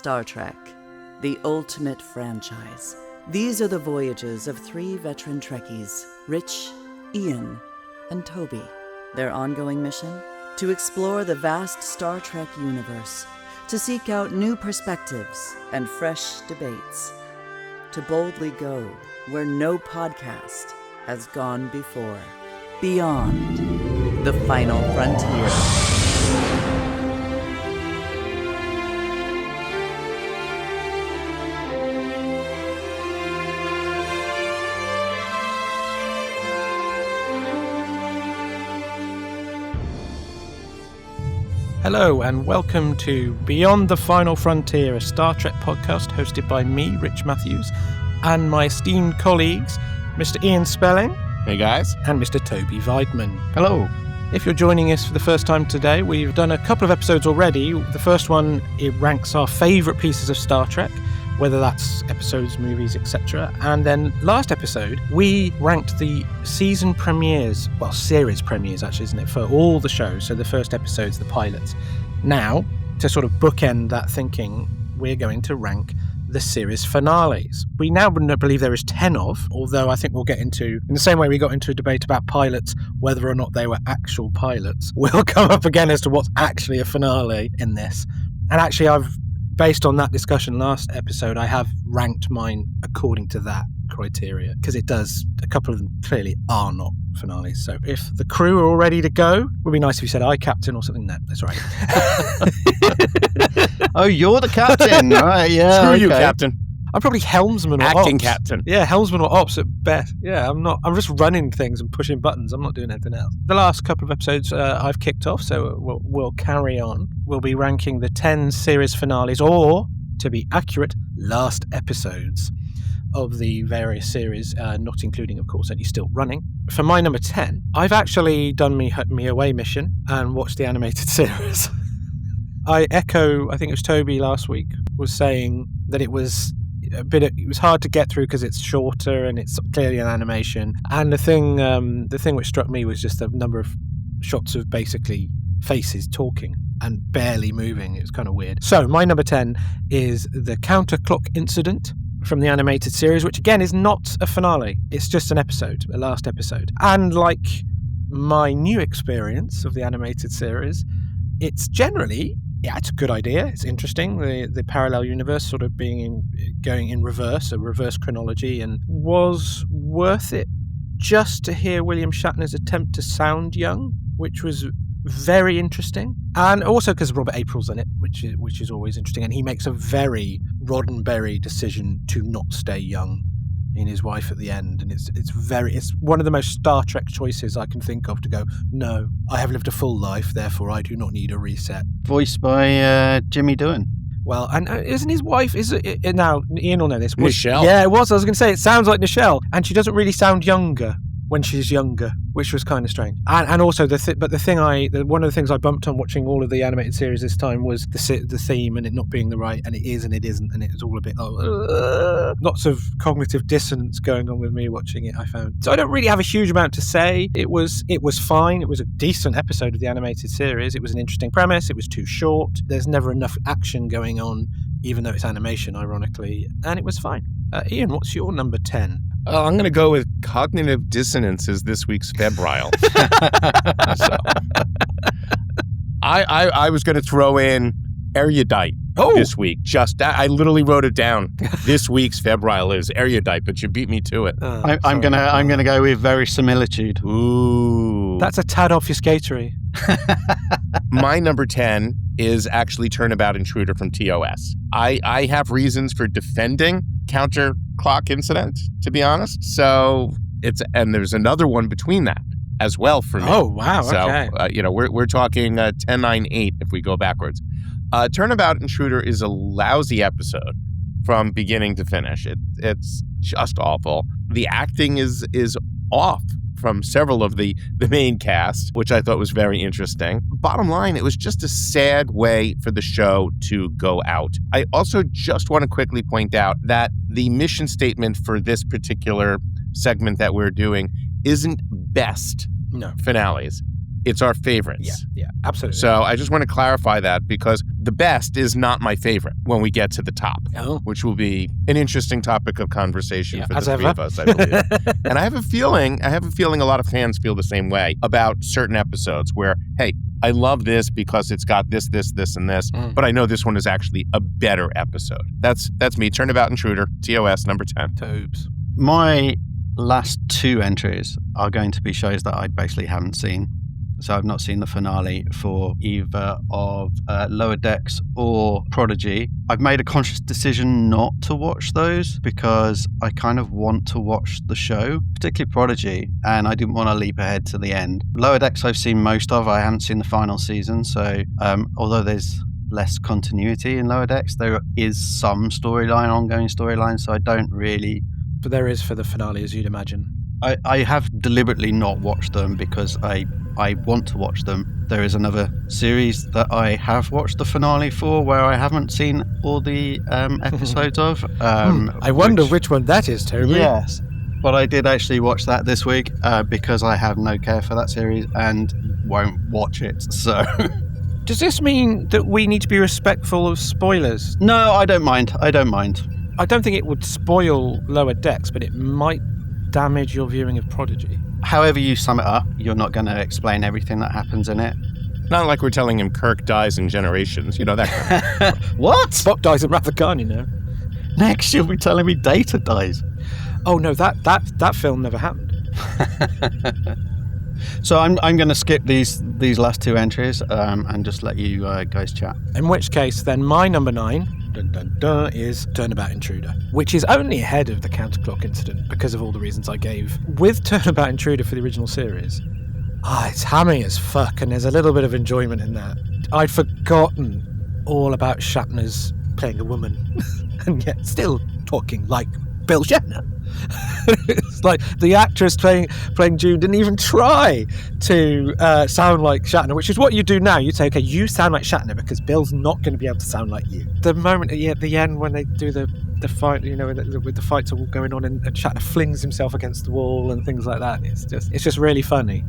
Star Trek, the ultimate franchise. These are the voyages of 3 veteran Trekkies, Rich, Ian, and Toby. Their ongoing mission? To explore the vast Star Trek universe, to seek out new perspectives and fresh debates, to boldly go where no podcast has gone before. Beyond the Final Frontier. Hello and welcome to Beyond the Final Frontier, a Star Trek podcast hosted by me, Rich Matthews, and my esteemed colleagues, Mr. Ian Spelling. Hey guys. And Mr. Toby Weidman. Hello. If you're joining us for the first time today, we've done a couple of episodes already. The first one, it ranks our favourite pieces of Star Trek, whether that's episodes, movies, etc. And then last episode, we ranked the season premieres, well, series premieres actually, isn't it, for all the shows. So the first episodes, the pilots. Now, to sort of bookend that thinking, we're going to rank the series finales. We now believe there is 10 of, although I think we'll get into, in the same way we got into a debate about pilots, whether or not they were actual pilots, we'll come up again as to what's actually a finale in this. And actually, based on that discussion last episode, I have ranked mine according to that criteria, because a couple of them clearly are not finales. So if the crew are all ready to go, it would be nice if you said, "I captain" or something. No, that's right. Oh, you're the captain, right? Yeah. Screw okay. you, captain. I'm probably helmsman or Acting ops. captain. Yeah, helmsman or ops at best. Yeah, I'm just running things and pushing buttons. I'm not doing anything else. The last couple of episodes I've kicked off, so we'll carry on. We'll be ranking the 10 series finales, or, to be accurate, last episodes of the various series, not including, of course, any still running. For my number 10, I've actually done me away mission and watched the animated series. I think it was Toby last week was saying that it was hard to get through because it's shorter and it's clearly an animation. And the thing which struck me was just the number of shots of basically faces talking and barely moving. It was kind of weird. So my number 10 is the counterclock incident from the animated series, which again is not a finale. It's just a last episode. And like my new experience of the animated series, it's generally, it's a good idea. It's interesting. The parallel universe sort of going in reverse, a reverse chronology, and was worth it just to hear William Shatner's attempt to sound young, which was very interesting. And also because Robert April's in it, which is always interesting. And he makes a very Roddenberry decision to not stay young in his wife at the end, and it's one of the most Star Trek choices I can think of, to go, no, I have lived a full life, therefore I do not need a reset. Voiced by Jimmy Doohan. Well, and isn't his wife, now Ian will know this, Nichelle. Yeah, it was. I was going to say, it sounds like Nichelle, and she doesn't really sound younger when she's younger, which was kind of strange. And also, one of the things I bumped on watching all of the animated series this time was the theme and it not being the right, and it is and it isn't, and it's all a bit lots of cognitive dissonance going on with me watching it, I found. So I don't really have a huge amount to say. It was fine. It was a decent episode of the animated series. It was an interesting premise. It was too short. There's never enough action going on, even though it's animation, ironically, and it was fine. Ian, what's your number 10? I'm going to go with cognitive dissonance as this week's febrile. So, I was going to throw in erudite this week. I literally wrote it down. This week's febrile is erudite, but you beat me to it. I'm gonna go with verisimilitude. Ooh, that's a tad obfuscatory. My number 10 is actually Turnabout Intruder from TOS. I have reasons for defending counterclock incident, to be honest. So and there's another one between that as well for me. Oh wow! So okay. We're talking 10, 9, 8 if we go backwards. Turnabout Intruder is a lousy episode from beginning to finish. It's just awful. The acting is off from several of the main cast, which I thought was very interesting. Bottom line, it was just a sad way for the show to go out. I also just want to quickly point out that the mission statement for this particular segment that we're doing isn't best finales. It's our favorites. Yeah, absolutely. So I just want to clarify that because the best is not my favorite when we get to the top, which will be an interesting topic of conversation for the three of us, I believe. And I have a feeling a lot of fans feel the same way about certain episodes where, hey, I love this because it's got this, and this, but I know this one is actually a better episode. That's me. Turnabout Intruder, TOS number 10. Tobes. My last 2 entries are going to be shows that I basically haven't seen. So I've not seen the finale for either of Lower Decks or Prodigy. I've made a conscious decision not to watch those because I kind of want to watch the show, particularly Prodigy, and I didn't want to leap ahead to the end. Lower Decks I've seen most of. I haven't seen the final season, so although there's less continuity in Lower Decks, there is some ongoing storyline, so I don't really... But there is for the finale, as you'd imagine. I have deliberately not watched them because I want to watch them. There is another series that I have watched the finale for where I haven't seen all the episodes of. I wonder which one that is, Toby. Yes. But I did actually watch that this week because I have no care for that series and won't watch it. So... Does this mean that we need to be respectful of spoilers? No, I don't mind. I don't think it would spoil Lower Decks, but it might damage your viewing of Prodigy. However you sum it up, you're not going to explain everything that happens in it. Not like we're telling him Kirk dies in generations, that kind of What? Spock dies in Wrath of Khan, Next you'll be telling me Data dies. Oh no, that film never happened. So I'm going to skip these last 2 entries and just let you guys chat. In which case, then my number 9 is Turnabout Intruder, which is only ahead of the counterclock incident because of all the reasons I gave. With Turnabout Intruder for the original series, it's hammy as fuck, and there's a little bit of enjoyment in that. I'd forgotten all about Shatner's playing a woman, and yet still talking like Bill Shatner. It's like the actress playing June didn't even try to sound like Shatner, which is what you do now. You say, okay, you sound like Shatner because Bill's not going to be able to sound like you. The moment at the end when they do the fight, with the fights all going on, and Shatner flings himself against the wall and things like that. It's just really funny.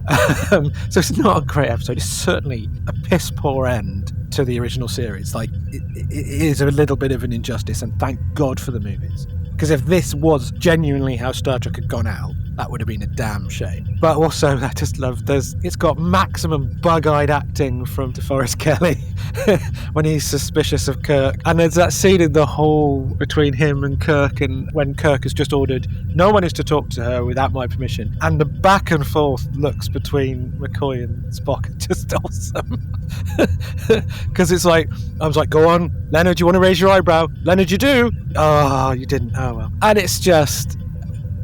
So it's not a great episode. It's certainly a piss poor end to the original series. Like it is a little bit of an injustice, and thank God for the movies. Because if this was genuinely how Star Trek had gone out, that would have been a damn shame. But also, I just love, it's got maximum bug-eyed acting from DeForest Kelley when he's suspicious of Kirk. And there's that scene in the hall between him and Kirk, and when Kirk has just ordered, no one is to talk to her without my permission. And the back and forth looks between McCoy and Spock are just awesome. Because it's like, I was like, go on, Leonard, you want to raise your eyebrow? Leonard, you do? Oh, you didn't. Oh, well. And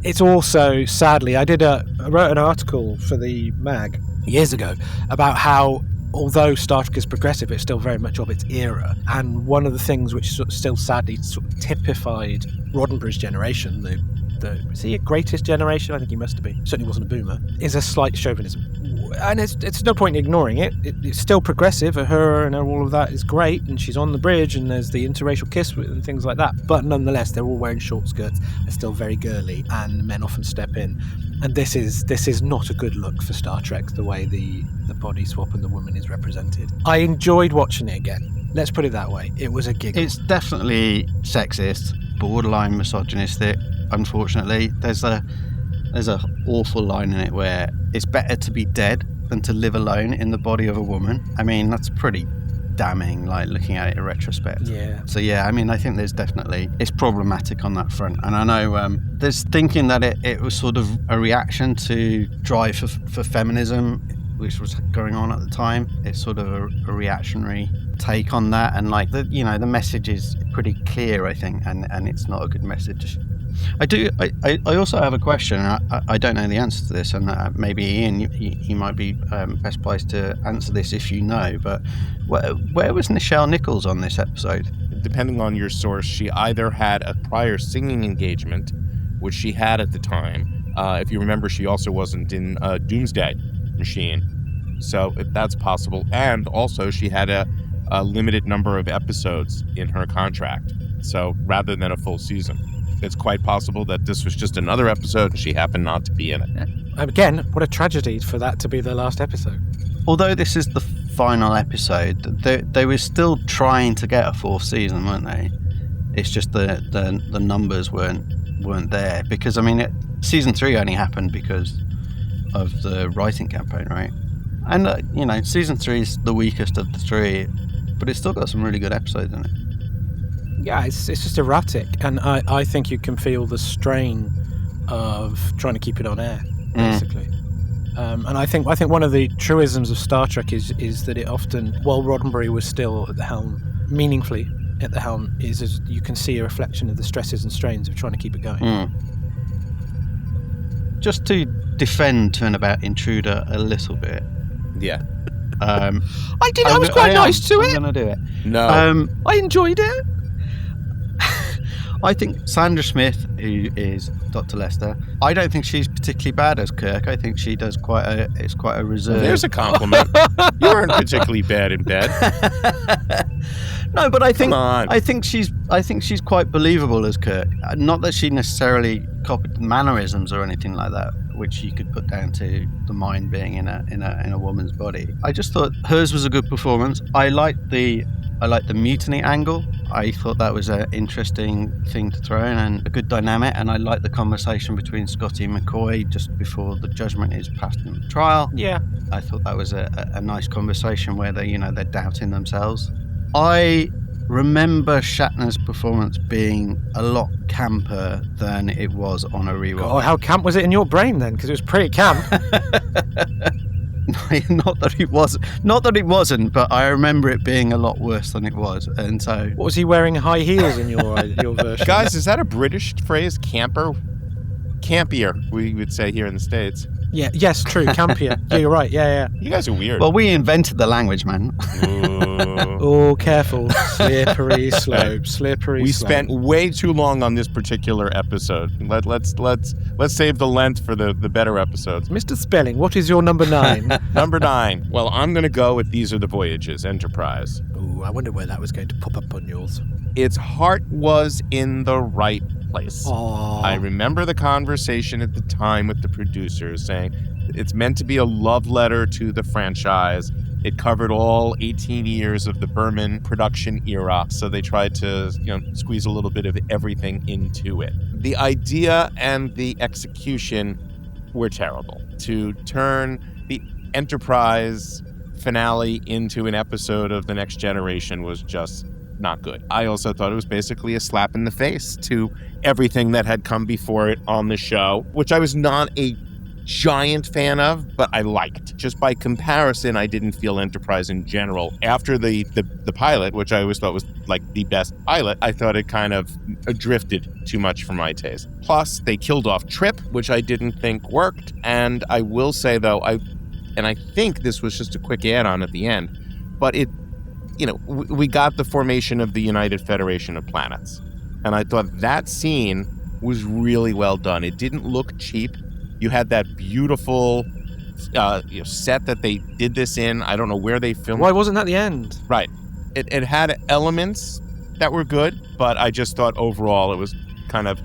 it's also, sadly, I wrote an article for the mag years ago about how, although Star Trek is progressive, it's still very much of its era. And one of the things which still sadly sort of typified Roddenberry's generation, is he a greatest generation? I think he must have been. Certainly wasn't a boomer. Is a slight chauvinism. And it's no point in ignoring it. It's still progressive. Her and all of that is great, and she's on the bridge, and there's the interracial kiss and things like that. But nonetheless, they're all wearing short skirts. They're still very girly, and men often step in. And this is not a good look for Star Trek, the way the body swap and the woman is represented. I enjoyed watching it again. Let's put it that way. It was a giggle. It's definitely sexist, borderline misogynistic. Unfortunately, there's a awful line in it where it's better to be dead than to live alone in the body of a woman. I mean, that's pretty damning, like looking at it in retrospect. Yeah. So yeah, I mean, I think it's problematic on that front. And I know there's thinking that it was sort of a reaction to drive for feminism, which was going on at the time. It's sort of a reactionary take on that, and like the message is pretty clear, I think, and it's not a good message. I also have a question. I don't know the answer to this, and maybe Ian, you might be best placed to answer this if you know. But where was Nichelle Nichols on this episode? Depending on your source, she either had a prior singing engagement, which she had at the time. If you remember, she also wasn't in Doomsday Machine, so if that's possible. And also, she had a limited number of episodes in her contract, so rather than a full season. It's quite possible that this was just another episode and she happened not to be in it. Again, what a tragedy for that to be the last episode. although this is the final episode, they were still trying to get a 4th season, weren't they? It's just the numbers weren't there, because I mean season 3 only happened because of the writing campaign, right? And you know, season 3 is the weakest of the 3, but it's still got some really good episodes in it. Yeah, it's just erratic, and I think you can feel the strain of trying to keep it on air, basically. And I think one of the truisms of Star Trek is that it often, while Roddenberry was still at the helm, meaningfully at the helm, is you can see a reflection of the stresses and strains of trying to keep it going. Just to defend Turnabout Intruder a little bit. Yeah. I did. I was quite nice to it. I'm going to do it. No. I enjoyed it. I think Sandra Smith, who is Dr. Lester, I don't think she's particularly bad as Kirk. I think she does quite a reserved. Well, there's a compliment. You weren't particularly bad in bed. No, but I think Come on. I think she's quite believable as Kirk. Not that she necessarily copied mannerisms or anything like that, which you could put down to the mind being in a woman's body. I just thought hers was a good performance. I liked the mutiny angle. I thought that was an interesting thing to throw in and a good dynamic, and I liked the conversation between Scotty and McCoy just before the judgment is passed in the trial. Yeah. I thought that was a nice conversation where they're doubting themselves. I remember Shatner's performance being a lot camper than it was on a rewatch. Oh, how camp was it in your brain then? Because it was pretty camp. Not that it wasn't, but I remember it being a lot worse than it was. And so, What was he wearing, high heels in your version? Guys, is that a British phrase? Camper? Campier, we would say here in the States. Yeah. Yes. True. Campier. Yeah, you're right. Yeah. You guys are weird. well, we invented the language, man. Oh, careful. Slippery slope. Slippery We slope. spent way too long on this particular episode. Let's save the length for the better episodes. Mr. Spelling, what is your number 9? Number 9. Well, I'm going to go with These Are the Voyages, Enterprise. Ooh, I wonder where that was going to pop up on yours. Its heart was in the right place. Oh. I remember the conversation at the time with the producers saying it's meant to be a love letter to the franchise. It covered all 18 years of the Berman production era, so they tried to, squeeze a little bit of everything into it. The idea and the execution were terrible. To turn the Enterprise finale into an episode of The Next Generation was just not good. I also thought it was basically a slap in the face to everything that had come before it on the show, which I was not a giant fan of, but I liked. Just by comparison, I didn't feel Enterprise in general. After the pilot, which I always thought was like the best pilot, I thought it kind of drifted too much for my taste. Plus, they killed off Trip, which I didn't think worked. And I will say, though, I think this was just a quick add-on at the end, but we got the formation of the United Federation of Planets. And I thought that scene was really well done. It didn't look cheap. You had that beautiful set that they did this in. I don't know where they filmed. Why wasn't that the end? Right. It had elements that were good, but I just thought overall it was kind of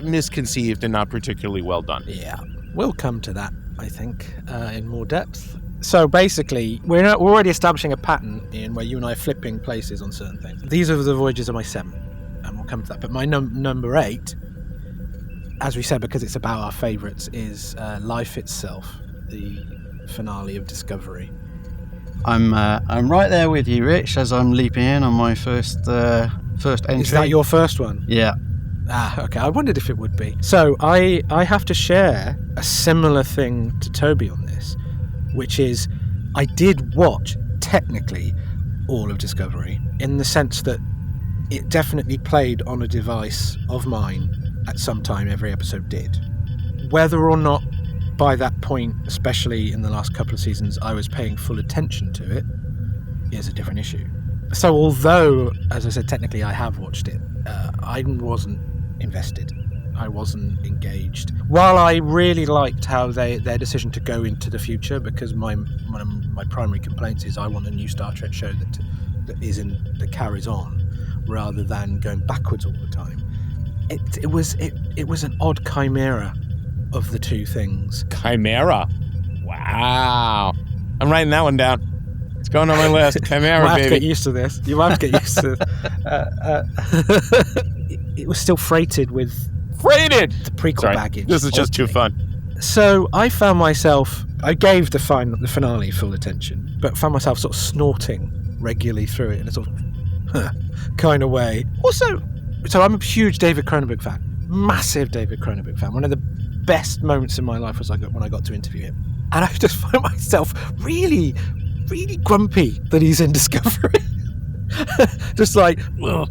misconceived and not particularly well done. Yeah. We'll come to that, I think, in more depth. So basically, we're already establishing a pattern, Ian, where you and I are flipping places on certain things. These Are the Voyages are my 7, and we'll come to that. But my number 8, as we said, because it's about our favourites, is Life Itself, the finale of Discovery. I'm right there with you, Rich, as I'm leaping in on my first entry. Is that your first one? Yeah. Okay. I wondered if it would be. So I have to share a similar thing to Toby on this, which is I did watch, technically, all of Discovery, in the sense that it definitely played on a device of mine at some time. Every episode did. Whether or not by that point, especially in the last couple of seasons, I was paying full attention to it is a different issue. So although, as I said, technically I have watched it, I wasn't invested. I wasn't engaged. While I really liked how their decision to go into the future, because one of my primary complaints is I want a new Star Trek show that carries on, rather than going backwards all the time. It was an odd chimera of the two things. Chimera. Wow. I'm writing that one down. It's going on my list. Chimera, You have to baby. get used to this. You have to get used to this. It was still freighted with Freighted! the prequel Sorry, baggage. this is just too ultimately. fun. So I found myself, I gave the finale full attention, but found myself sort of snorting regularly through it in a sort of kind of way. Also, so I'm a huge David Cronenberg fan, massive David Cronenberg fan. One of the best moments in my life was when I got to interview him. And I just found myself really, really grumpy that he's in Discovery. Just like, oh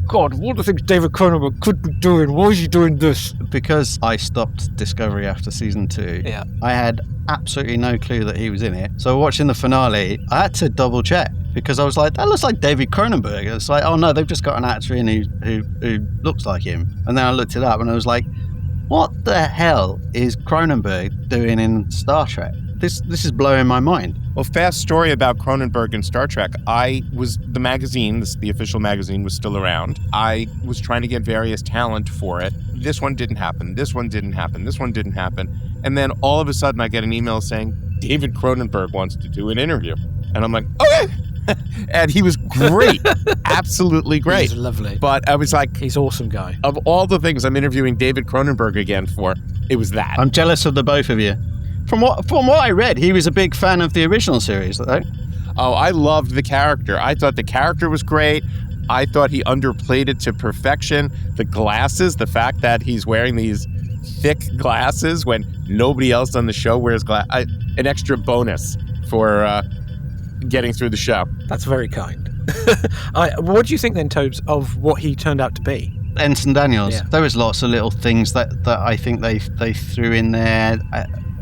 God, what do you think David Cronenberg could be doing? Why is he doing this? Because I stopped Discovery after season 2, Yeah. I had absolutely no clue that he was in it. So watching the finale, I had to double check because I was like, that looks like David Cronenberg. It's like, oh no, they've just got an actor in who looks like him. And then I looked it up and I was like, what the hell is Cronenberg doing in Star Trek? This is blowing my mind. Well, fast story about Cronenberg and Star Trek. The magazine, the official magazine, was still around. I was trying to get various talent for it. This one didn't happen. This one didn't happen. This one didn't happen. And then all of a sudden I get an email saying, David Cronenberg wants to do an interview. And I'm like, okay. And he was great. Absolutely great. He's lovely. But I was like, He's an awesome guy. of all the things I'm interviewing David Cronenberg again for, it was that. I'm jealous of the both of you. From what I read, he was a big fan of the original series, though. Oh, I loved the character. I thought the character was great. I thought he underplayed it to perfection. The glasses, the fact that he's wearing these thick glasses when nobody else on the show wears glasses, an extra bonus for getting through the show. That's very kind. What do you think then, Tobes, of what he turned out to be? Ensign Daniels. Yeah. There was lots of little things that I think they threw in there.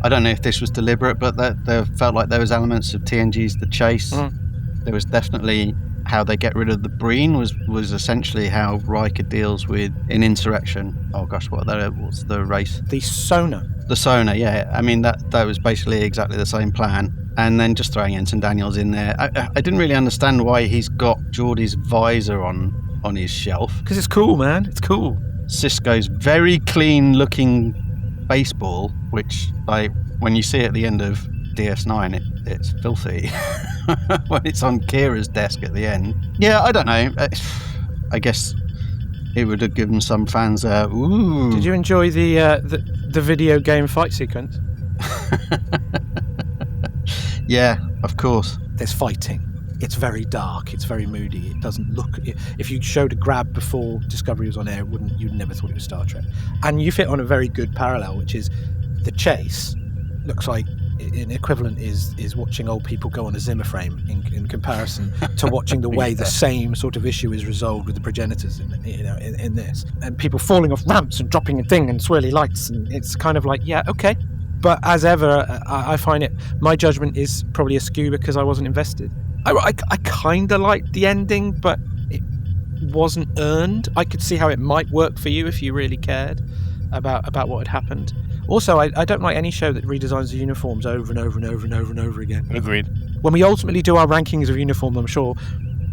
I don't know if this was deliberate, but there felt like there was elements of TNG's The Chase. There was definitely how they get rid of the Breen was essentially how Riker deals with an insurrection. Oh gosh, what's the race? The Sona. The Sona, yeah. I mean, that was basically exactly the same plan. And then just throwing Ensign Daniels in there. I didn't really understand why he's got Geordie's visor on his shelf. Because it's cool, man. It's cool. Cisco's very clean-looking baseball, which, like, when you see it at the end of DS9, it's filthy. When it's on Kira's desk at the end. Yeah, I don't know. I guess it would have given some fans a ooh. Did you enjoy the video game fight sequence? Yeah, of course. There's fighting. It's very dark. It's very moody. It doesn't look. If you showed a grab before Discovery was on air, you'd never thought it was Star Trek. And you've hit on a very good parallel, which is The Chase looks like an equivalent is watching old people go on a Zimmer frame in comparison to watching the way the same sort of issue is resolved with the progenitors in this, and people falling off ramps and dropping a thing and swirly lights, and it's kind of like, yeah, okay. But as ever, I find it, my judgment is probably askew because I wasn't invested. I kind of liked the ending, but it wasn't earned. I could see how it might work for you if you really cared about what had happened. Also, I don't like any show that redesigns the uniforms over and over and over and over and over again. Agreed. When we ultimately do our rankings of uniforms, I'm sure,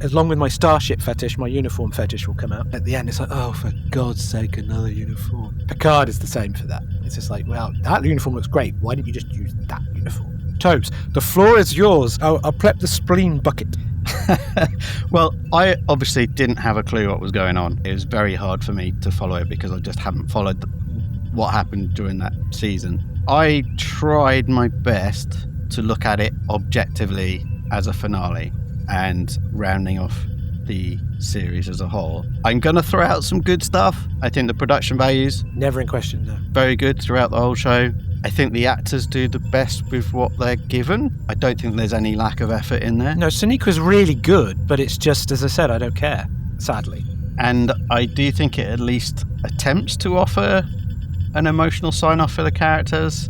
along with my starship fetish, my uniform fetish will come out. At the end, it's like, oh, for God's sake, another uniform. Picard is the same for that. It's just like, well, that uniform looks great. Why didn't you just use that uniform? Tobes, the floor is yours. I'll prep the spleen bucket. Well, I obviously didn't have a clue what was going on. It was very hard for me to follow it because I just haven't followed what happened during that season. I tried my best to look at it objectively as a finale and rounding off the series as a whole. I'm going to throw out some good stuff. I think the production values, Never in question, no. very good throughout the whole show. I think the actors do the best with what they're given. I don't think there's any lack of effort in there. No, Soneqa's really good, but it's just, as I said, I don't care, sadly. And I do think it at least attempts to offer an emotional sign-off for the characters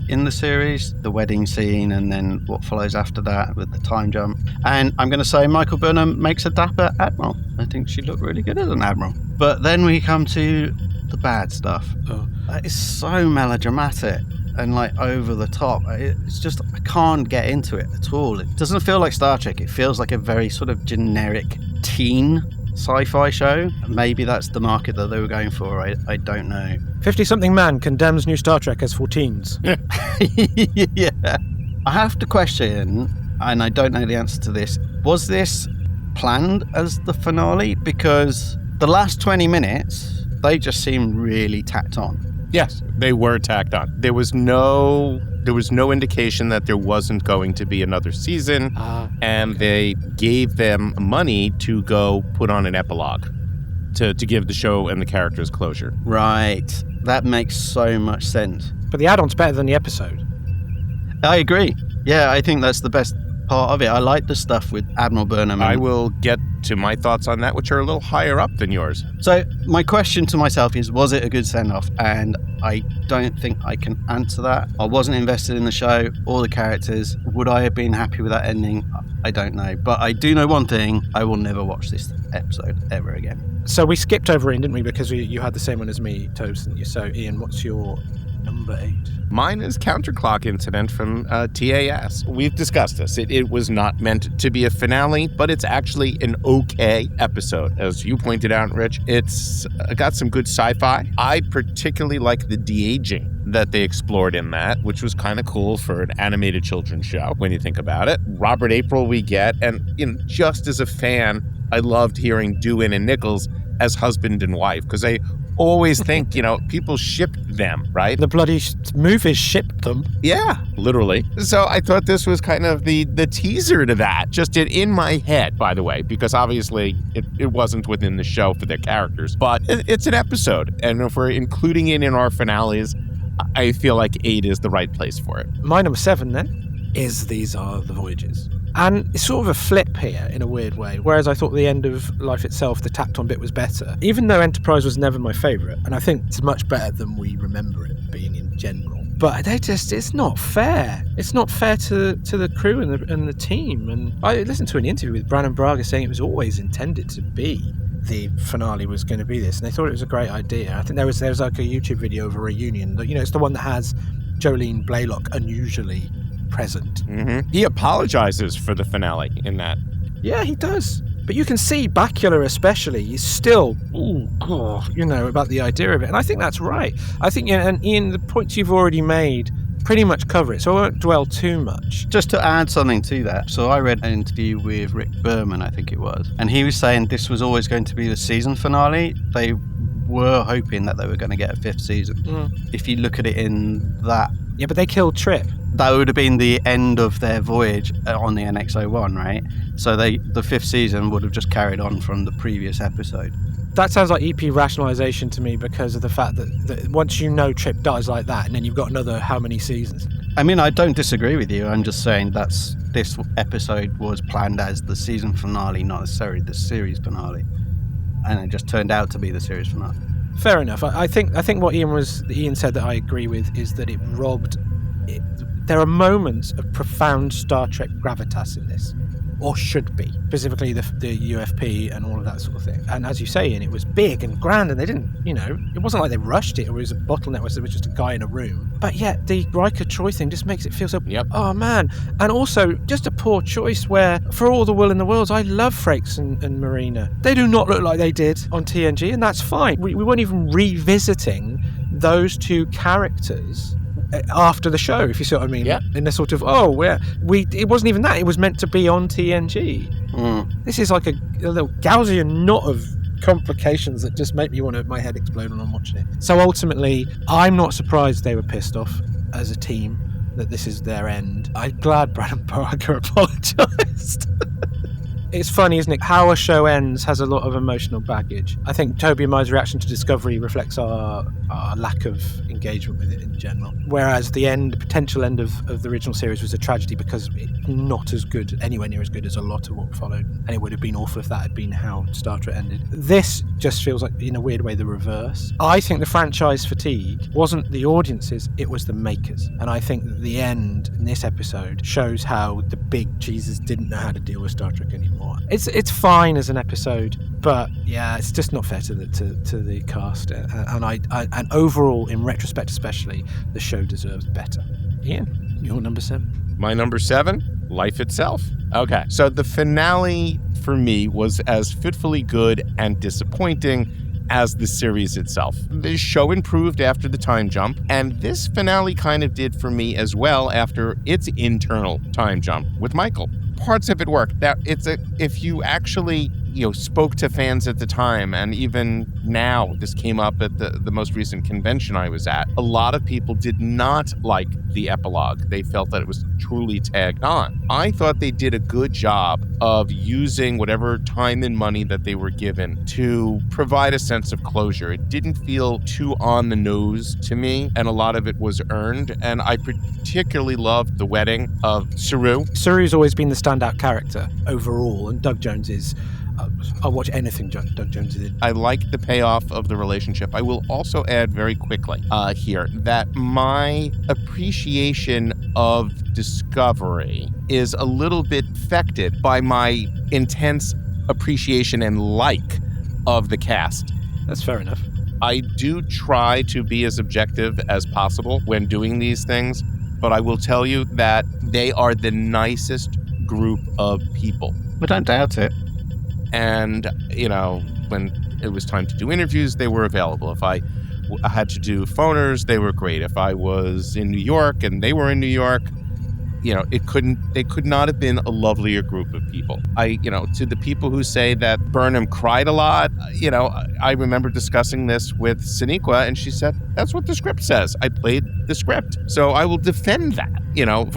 in the series. The wedding scene and then what follows after that with the time jump. And I'm going to say Michael Burnham makes a dapper admiral. I think she looked really good as an admiral. But then we come to the bad stuff. Oh. That is so melodramatic and like over the top. It's just, I can't get into it at all. It doesn't feel like Star Trek. It feels like a very sort of generic teen sci-fi show. Maybe that's the market that they were going for. I don't know. 50-something man condemns new Star Trek as for teens. Yeah. I have to question, and I don't know the answer to this, was this planned as the finale? Because the last 20 minutes, they just seem really tacked on. Yes, they were tacked on. There was no indication that there wasn't going to be another season, and they gave them money to go put on an epilogue to give the show and the characters closure. Right. That makes so much sense. But the add-on's better than the episode. I agree. Yeah, I think that's the best part of it. I like the stuff with Admiral Burnham. I will get to my thoughts on that, which are a little higher up than yours. So my question to myself is, was it a good send-off? And I don't think I can answer that. I wasn't invested in the show or the characters. Would I have been happy with that ending? I don't know. But I do know one thing. I will never watch this episode ever again. So we skipped over Ian, didn't we? Because you had the same one as me, Tobes, didn't you? So Ian, what's your number 8? Mine is Counterclock Incident from TAS. We've discussed this. It was not meant to be a finale, but it's actually an okay episode. As you pointed out, Rich, it's got some good sci-fi. I particularly like the de-aging that they explored in that, which was kind of cool for an animated children's show when you think about it. Robert April we get, and just as a fan, I loved hearing Dewin and Nichols as husband and wife, because I always think, people shipped them, right? The bloody movies shipped them. Yeah, literally. So I thought this was kind of the teaser to that, just in my head, by the way, because obviously it wasn't within the show for their characters, but it's an episode. And if we're including it in our finales, I feel like 8 is the right place for it. My number 7 then is These Are the Voyages. And it's sort of a flip here in a weird way. Whereas I thought the end of Life itself, the tacked on bit, was better. Even though Enterprise was never my favourite, and I think it's much better than we remember it being in general. But it's not fair. It's not fair to the crew and the team. And I listened to an interview with Brannon Braga saying it was always intended to be the finale was going to be this, and they thought it was a great idea. I think there was like a YouTube video of a reunion. It's the one that has Jolene Blaylock unusually present. Mm-hmm. He apologizes for the finale in that. Yeah, he does. But you can see Bakula especially is still, about the idea of it. And I think that's right. I think, and Ian, the points you've already made pretty much cover it, so I won't dwell too much. Just to add something to that, so I read an interview with Rick Berman, I think it was, and he was saying this was always going to be the season finale. They were hoping that they were going to get a 5th season. If you look at it in that... Yeah, but they killed Trip. That would have been the end of their voyage on the NX-01, right? So the 5th season would have just carried on from the previous episode. That sounds like EP rationalization to me because of the fact that once Trip dies like that, and then you've got another how many seasons? I mean, I don't disagree with you. I'm just saying this episode was planned as the season finale, not necessarily the series finale. And it just turned out to be the series finale. Fair enough. I think what Ian said that I agree with is that it robbed... There are moments of profound Star Trek gravitas in this, or should be, specifically the UFP and all of that sort of thing. And as you say, Ian, it was big and grand, and they didn't, it wasn't like they rushed it or it was a bottleneck where it was just a guy in a room. But yet the Riker Troy thing just makes it feel so, oh man. And also just a poor choice where, for all the will in the world, I love Frakes and Marina. They do not look like they did on TNG, and that's fine. We weren't even revisiting those two characters after the show, if you see what I mean. Yeah. In a sort of, it wasn't even that. It was meant to be on TNG. This is like a little Gaussian knot of complications that just make me my head explode when I'm watching it. So ultimately, I'm not surprised they were pissed off as a team that this is their end. I'm glad Brannon Braga apologised. It's funny, isn't it? How a show ends has a lot of emotional baggage. I think Toby and my reaction to Discovery reflects our lack of engagement with it in general. Whereas the potential end of the original series was a tragedy because it's not as good, anywhere near as good as a lot of what followed. And it would have been awful if that had been how Star Trek ended. This just feels like, in a weird way, the reverse. I think the franchise fatigue wasn't the audiences, it was the makers. And I think that the end in this episode shows how the big cheeses didn't know how to deal with Star Trek anymore. It's fine as an episode, but yeah, it's just not fair to the cast. And overall, in retrospect especially, the show deserves better. Ian, your number 7. My number 7, Life Itself. Okay, so the finale for me was as fitfully good and disappointing as the series itself. The show improved after the time jump, and this finale kind of did for me as well after its internal time jump with Michael. Parts of it worked. If you actually spoke to fans at the time, and even now, this came up at the most recent convention I was at, a lot of people did not like the epilogue. They felt that it was truly tagged on. I thought they did a good job of using whatever time and money that they were given to provide a sense of closure. It didn't feel too on the nose to me, and a lot of it was earned, and I particularly loved the wedding of Saru. Saru's always been the standout character overall, and Doug Jones is... I'll watch anything Doug Jones did. I like the payoff of the relationship. I will also add very quickly here that my appreciation of Discovery is a little bit affected by my intense appreciation and like of the cast. That's fair enough. I do try to be as objective as possible when doing these things, but I will tell you that they are the nicest group of people. I don't doubt it. And, when it was time to do interviews, they were available. If I had to do phoners, they were great. If I was in New York and they were in New York, they could not have been a lovelier group of people. To the people who say that Burnham cried a lot, I remember discussing this with Sonequa, and she said, that's what the script says. I played the script. So I will defend that,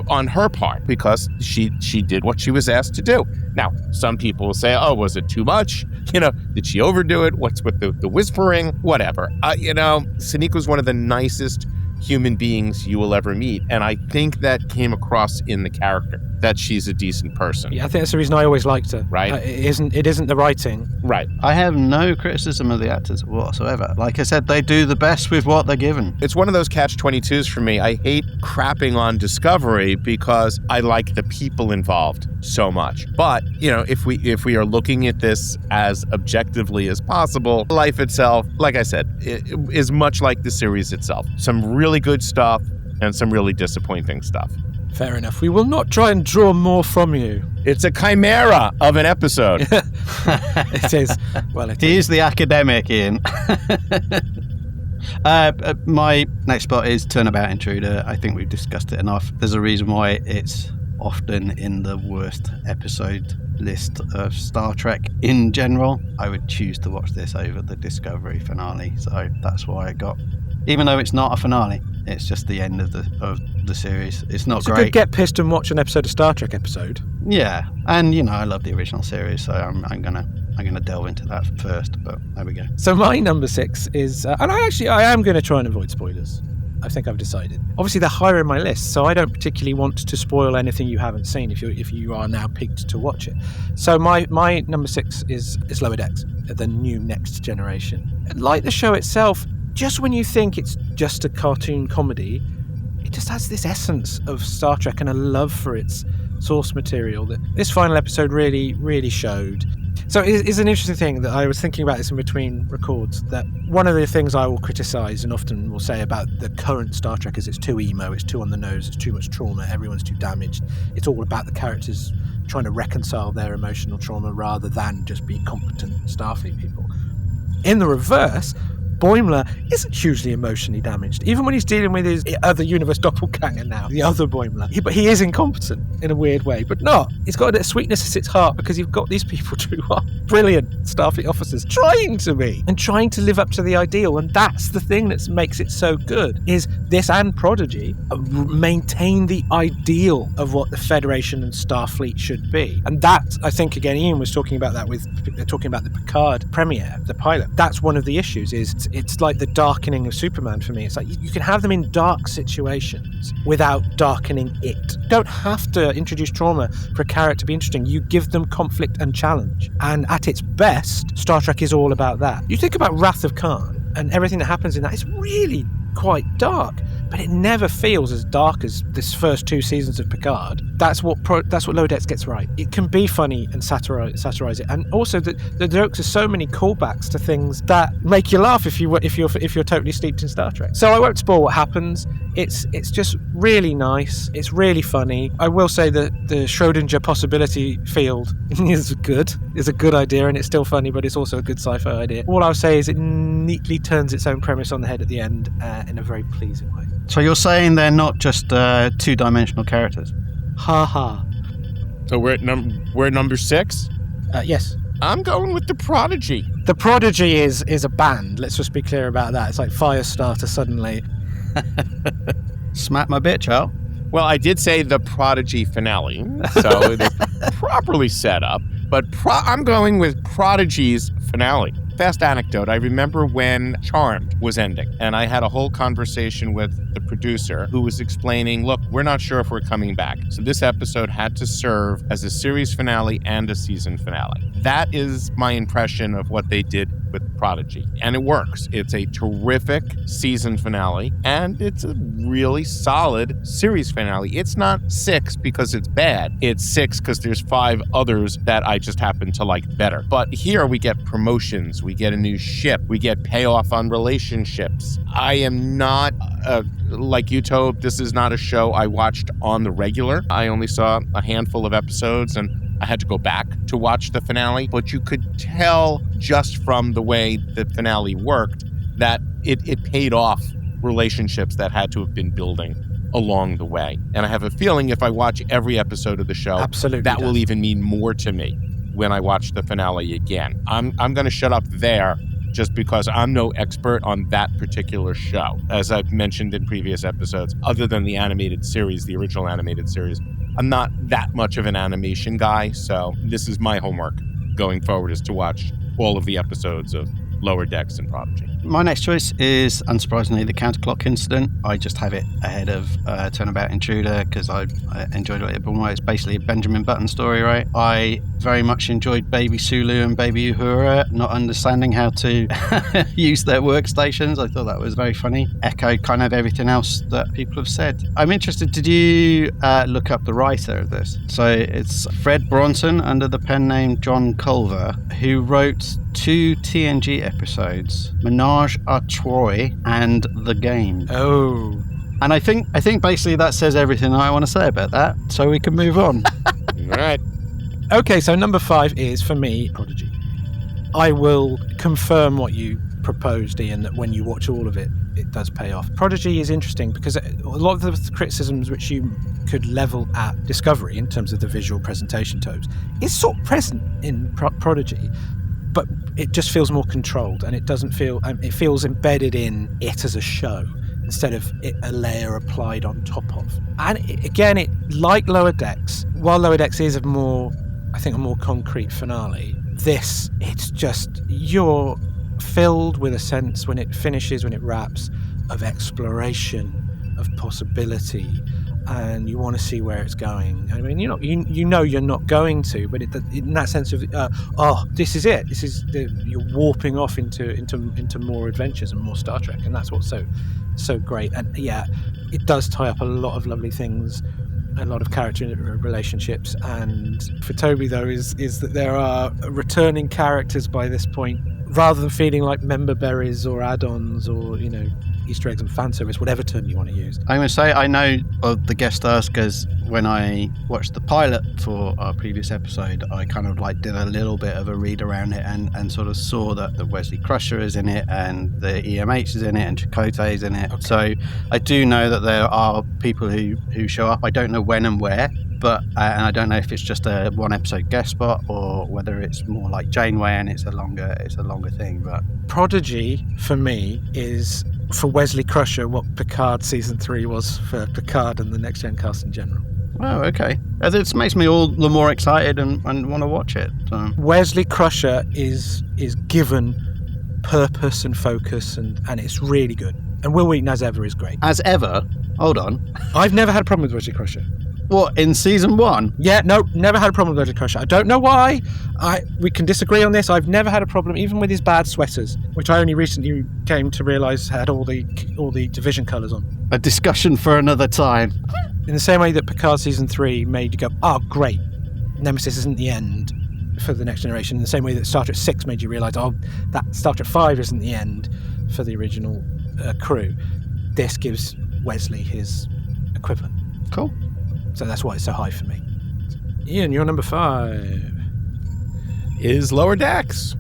on her part, because she did what she was asked to do. Now, some people will say, oh, was it too much? Did she overdo it? What's with the whispering? Whatever. Sonequa's one of the nicest human beings you will ever meet, and I think that came across in the character, that she's a decent person. Yeah, I think that's the reason I always liked her. Right. It isn't the writing. Right. I have no criticism of the actors whatsoever. Like I said, they do the best with what they're given. It's one of those catch-22s for me. I hate crapping on Discovery because I like the people involved so much. But, if we are looking at this as objectively as possible, life itself, like I said, is much like the series itself. Some really good stuff and some really disappointing stuff. Fair enough. We will not try and draw more from you. It's a chimera of an episode. It is. Well, it He's the academic, Ian. My next spot is Turnabout Intruder. I think we've discussed it enough. There's a reason why it's often in the worst episode list of Star Trek in general. I would choose to watch this over the Discovery finale, so that's why I got. Even though it's not a finale, it's just the end of the series. It's not great. You could get pissed and watch an episode of Star Trek episode. Yeah, and I love the original series, so I'm gonna delve into that first. But there we go. So my number 6 is, and I am going to try and avoid spoilers. I think I've decided. Obviously, they're higher in my list, so I don't particularly want to spoil anything you haven't seen if you are now piqued to watch it. So my number 6 is Lower Decks, the new Next Generation. Like the show itself, just when you think it's just a cartoon comedy, it just has this essence of Star Trek and a love for its source material that this final episode really, really showed. So it's an interesting thing that I was thinking about this in between records, that one of the things I will criticise and often will say about the current Star Trek is it's too emo, it's too on the nose, it's too much trauma, everyone's too damaged. It's all about the characters trying to reconcile their emotional trauma rather than just be competent Starfleet people. In the reverse, Boimler isn't hugely emotionally damaged, even when he's dealing with his other universe doppelganger now, the other Boimler. But he is incompetent in a weird way, but not. He's got a sweetness at its heart because you've got these people who are brilliant Starfleet officers trying to be and trying to live up to the ideal, and that's the thing that makes it so good, is this and Prodigy maintain the ideal of what the Federation and Starfleet should be. And that, I think, again, Ian was talking about that with talking about the Picard premiere, the pilot. That's one of the issues, is it's like the darkening of Superman for me. It's like you can have them in dark situations without darkening it. You don't have to introduce trauma for a character to be interesting. You give them conflict and challenge. And at its best, Star Trek is all about that. You think about Wrath of Khan and everything that happens in that, it's really quite dark. but it never feels as dark as this first 2 seasons of Picard. That's what Lower Decks gets right. It can be funny and satirize it, and also the jokes are so many callbacks to things that make you laugh if you're totally steeped in Star Trek. So I won't spoil what happens. It's just really nice. It's really funny. I will say that the Schrodinger possibility field is a good idea, and it's still funny, but it's also a good sci-fi idea. All I'll say is it neatly turns its own premise on the head at the end in a very pleasing way. So you're saying they're not just 2-dimensional characters? Ha ha. So we're at number 6? Yes. I'm going with The Prodigy. The Prodigy is a band. Let's just be clear about that. It's like Firestarter suddenly. Smack my bitch out. Well, I did say The Prodigy finale, so it is properly set up. But I'm going with Prodigy's finale. Fast anecdote, I remember when Charmed was ending, and I had a whole conversation with the producer who was explaining, look, we're not sure if we're coming back. So this episode had to serve as a series finale and a season finale. That is my impression of what they did with Prodigy. And it works. It's a terrific season finale, and it's a really solid series finale. It's not 6 because it's bad. It's 6 because there's 5 others that I just happen to like better. But here we get promotions, we get a new ship, we get payoff on relationships. I am not, like you, Tobe, this is not a show I watched on the regular. I only saw a handful of episodes, and I had to go back to watch the finale, but you could tell just from the way the finale worked that it paid off relationships that had to have been building along the way. And I have a feeling if I watch every episode of the show, absolutely that will even mean more to me when I watch the finale again. I'm going to shut up there just because I'm no expert on that particular show. As I've mentioned in previous episodes, other than the animated series, the original animated series, I'm not that much of an animation guy, so this is my homework going forward, is to watch all of the episodes of Lower Decks and Prodigy. My next choice is, unsurprisingly, the Counterclock Incident. I just have it ahead of Turnabout Intruder because I enjoyed it a bit more. It's basically a Benjamin Button story, right? I very much enjoyed Baby Sulu and Baby Uhura not understanding how to use their workstations. I thought that was very funny. Echoed kind of everything else that people have said. I'm interested, did you look up the writer of this? So it's Fred Bronson under the pen name John Culver, who wrote 2 TNG episodes, Menage a Trois and The Game. Oh. And I think basically that says everything I want to say about that, so we can move on. All right. Okay, so number 5 is, for me, Prodigy. I will confirm what you proposed, Ian, that when you watch all of it, it does pay off. Prodigy is interesting because a lot of the criticisms which you could level at Discovery in terms of the visual presentation, Tobes, is sort of present in Prodigy, but it just feels more controlled, and it doesn't feel, it feels embedded in it as a show instead of it a layer applied on top of. And again, it, like Lower Decks, while Lower Decks is a more concrete finale, it's just, you're filled with a sense when it finishes, when it wraps, of exploration, of possibility, and you want to see where it's going. I mean, you know you're not going to, but in that sense of this is it. This is you're warping off into more adventures and more Star Trek, and that's what's so great. And yeah, it does tie up a lot of lovely things, a lot of character relationships. And for Toby though, is that there are returning characters by this point, rather than feeling like member berries or add-ons or Easter eggs and fan service, whatever term you want to use. I'm going to say I know of the guest stars because when I watched the pilot for our previous episode, I kind of did a little bit of a read around it and sort of saw that the Wesley Crusher is in it and the EMH is in it and Chakotay is in it. Okay. So I do know that there are people who show up. I don't know when and where, but and I don't know if it's just a 1 episode guest spot or whether it's more like Janeway and it's a longer thing. But Prodigy for me is, for Wesley Crusher, what Picard season 3 was for Picard and the Next Gen cast in general. Oh, okay. It makes me all the more excited and want to watch it. So. Wesley Crusher is given purpose and focus, and it's really good. And Will Wheaton, as ever, is great. As ever? Hold on. I've never had a problem with Wesley Crusher. What, in season 1? Yeah, no, never had a problem with Loaded Crusher. I don't know why. We can disagree on this. I've never had a problem, even with his bad sweaters, which I only recently came to realise had all the division colours on. A discussion for another time. In the same way that Picard season 3 made you go, oh, great, Nemesis isn't the end for the Next Generation. In the same way that Star Trek 6 made you realise, oh, that Star Trek 5 isn't the end for the original crew. This gives Wesley his equivalent. Cool. So that's why it's so high for me. Ian, you're number 5. Is Lower Decks.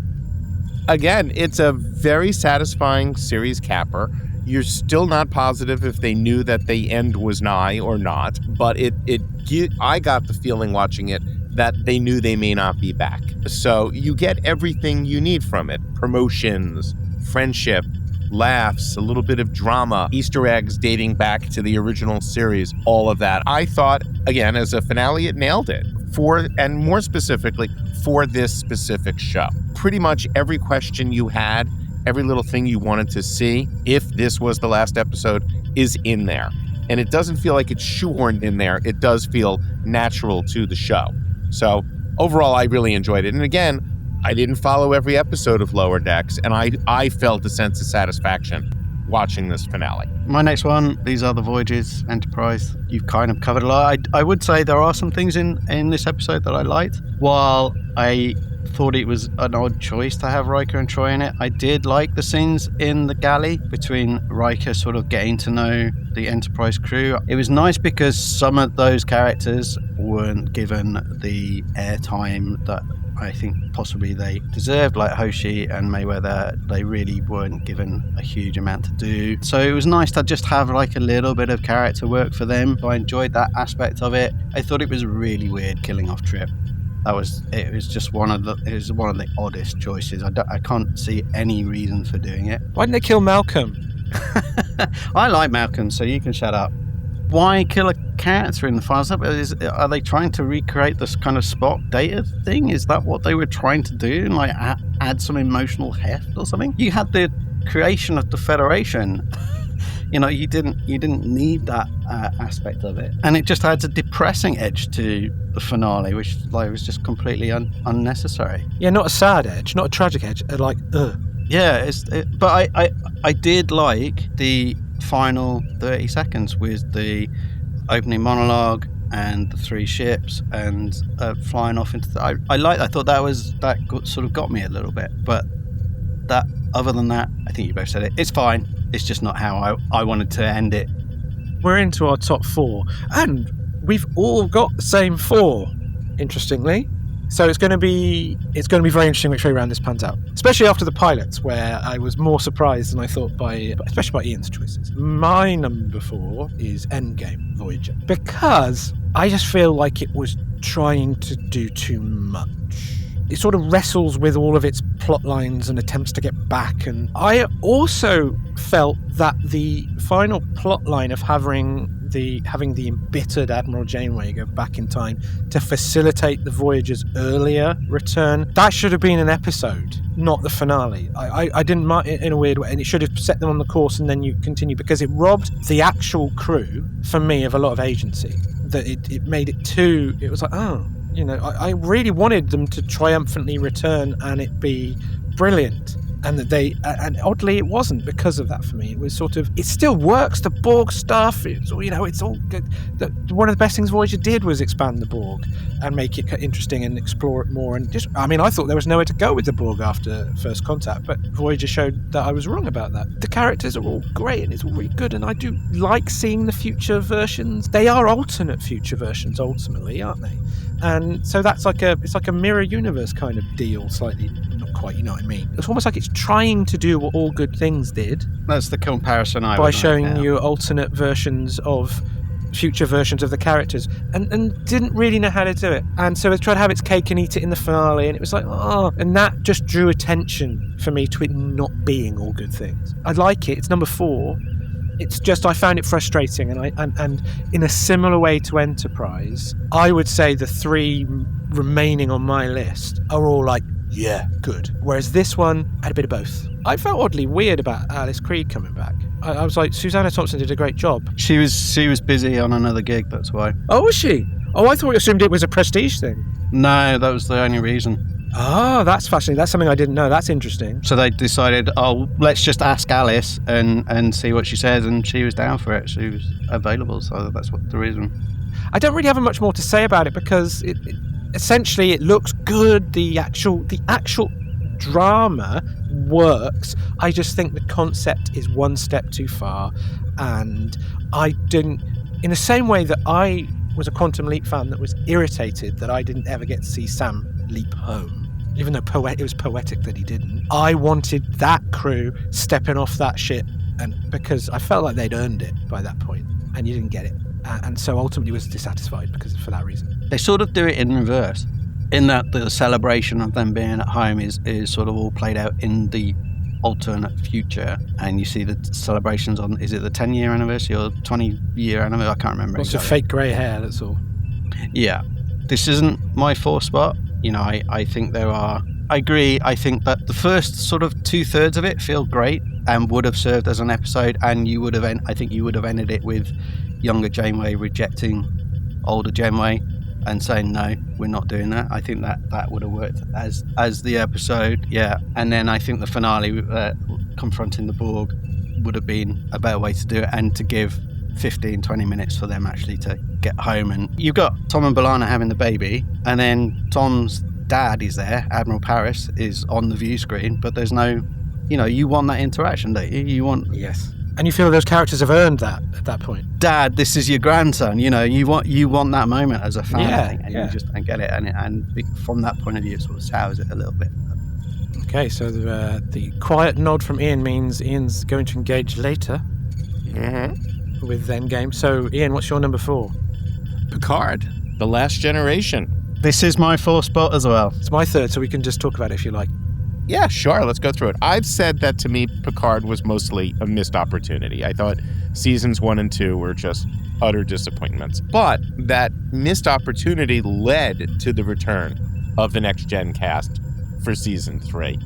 Again, it's a very satisfying series capper. You're still not positive if they knew that the end was nigh or not, but I got the feeling watching it that they knew they may not be back. So you get everything you need from it. Promotions, friendship, laughs, a little bit of drama, Easter eggs dating back to the original series, all of that. I thought, again, as a finale, it nailed it. And more specifically, for this specific show. Pretty much every question you had, every little thing you wanted to see, if this was the last episode, is in there. And it doesn't feel like it's shoehorned in there. It does feel natural to the show. So overall, I really enjoyed it. And again, I didn't follow every episode of Lower Decks, and I felt a sense of satisfaction watching this finale. My next one, These Are the Voyages, Enterprise. You've kind of covered a lot. I would say there are some things in this episode that I liked. While I thought it was an odd choice to have Riker and Troy in it, I did like the scenes in the galley between Riker sort of getting to know the Enterprise crew. It was nice because some of those characters weren't given the airtime that I think possibly they deserved, like Hoshi and Mayweather. They really weren't given a huge amount to do. So it was nice to just have like a little bit of character work for them. So I enjoyed that aspect of it. I thought it was really weird killing off Trip. It was just one of the oddest choices. I can't see any reason for doing it. Why didn't they kill Malcolm? I like Malcolm, so you can shut up. Why kill a character in the finals? Are they trying to recreate this kind of Spock Data thing? Is that what they were trying to do? And like add some emotional heft or something? You had the creation of the Federation. You didn't need that aspect of it, and it just adds a depressing edge to the finale, which was just completely unnecessary. Yeah, not a sad edge, not a tragic edge. Like, ugh. Yeah, but I did like the final 30 seconds with the opening monologue and the 3 ships and flying off into the... I thought that sort of got me a little bit, but that, other than that, I think you both said it. It's fine. It's just not how I wanted to end it. We're into our top 4, and we've all got the same 4, interestingly. So it's going to be very interesting which way around this pans out, especially after the pilots, where I was more surprised than I thought especially by Ian's choices. My number 4 is Endgame Voyager, because I just feel like it was trying to do too much. It sort of wrestles with all of its plot lines and attempts to get back. And I also felt that the final plot line of having the embittered Admiral Janeway go back in time to facilitate the Voyager's earlier return, that should have been an episode, not the finale. I didn't mind it in a weird way, and it should have set them on the course and then you continue, because it robbed the actual crew, for me, of a lot of agency. That it made it too... It was like, oh... I really wanted them to triumphantly return and it be brilliant. And oddly it wasn't because of that for me. It was sort of, it still works, the Borg stuff, it's all good. One of the best things Voyager did was expand the Borg and make it interesting and explore it more. And I thought there was nowhere to go with the Borg after First Contact, but Voyager showed that I was wrong about that. The characters are all great and it's all really good, and I do like seeing the future versions. They are alternate future versions ultimately, aren't they? And so it's like a mirror universe kind of deal, slightly, not quite, you know what I mean? It's almost like it's trying to do what All Good Things did. That's the comparison I would by make showing now. you alternate versions of future versions of the characters, and didn't really know how to do it. And so it tried to have its cake and eat it in the finale, and it was like, oh, and that just drew attention for me to it not being All Good Things. I like it. It's number 4. It's just, I found it frustrating, and in a similar way to Enterprise, I would say the 3 remaining on my list are all like yeah, good. Whereas this one had a bit of both. I felt oddly weird about Alice Creed coming back. I was like, Susanna Thompson did a great job. She was busy on another gig, that's why. Oh, was she? Oh, I thought you assumed it was a prestige thing. No, that was the only reason. Oh, that's fascinating. That's something I didn't know. That's interesting. So they decided, let's just ask Alice and see what she says, and she was down for it. She was available, so that's what the reason. I don't really have much more to say about it because essentially it looks good. The actual drama works. I just think the concept is one step too far, and I didn't, in the same way that I was a Quantum Leap fan that was irritated that I didn't ever get to see Sam leap home, even though it was poetic that he didn't. I wanted that crew stepping off that shit, and because I felt like they'd earned it by that point, and you didn't get it, and so ultimately was dissatisfied for that reason. They sort of do it in reverse, in that the celebration of them being at home is sort of all played out in the alternate future, and you see the celebrations on, is it the 10-year anniversary or 20-year anniversary? I can't remember. Lots of fake grey hair, that's all. Yeah. This isn't my fourth spot. You know, I think I agree. I think that the first sort of 2/3 of it feel great and would have served as an episode, and I think you would have ended it with younger Janeway rejecting older Janeway and saying, no, we're not doing that. I think that would have worked as the episode, yeah. And then I think the finale, confronting the Borg, would have been a better way to do it, and to give 15-20 minutes for them actually to get home. And you've got Tom and B'Elanna having the baby, and then Tom's dad is there, Admiral Paris is on the view screen, but there's no, you want that interaction, don't you? You want... Yes. And you feel those characters have earned that at that point. Dad, this is your grandson. You want that moment as a fan, yeah, I think, and you just and get it. And from that point of view, it sort of sours it a little bit. Okay, so the quiet nod from Ian means Ian's going to engage later with Endgame. So, Ian, what's your number 4? Picard, The Last Generation. This is my 4th spot as well. It's my 3rd, so we can just talk about it if you like. Yeah, sure. Let's go through it. I've said that to me, Picard was mostly a missed opportunity. I thought seasons 1 and 2 were just utter disappointments. But that missed opportunity led to the return of the Next Gen cast for season 3.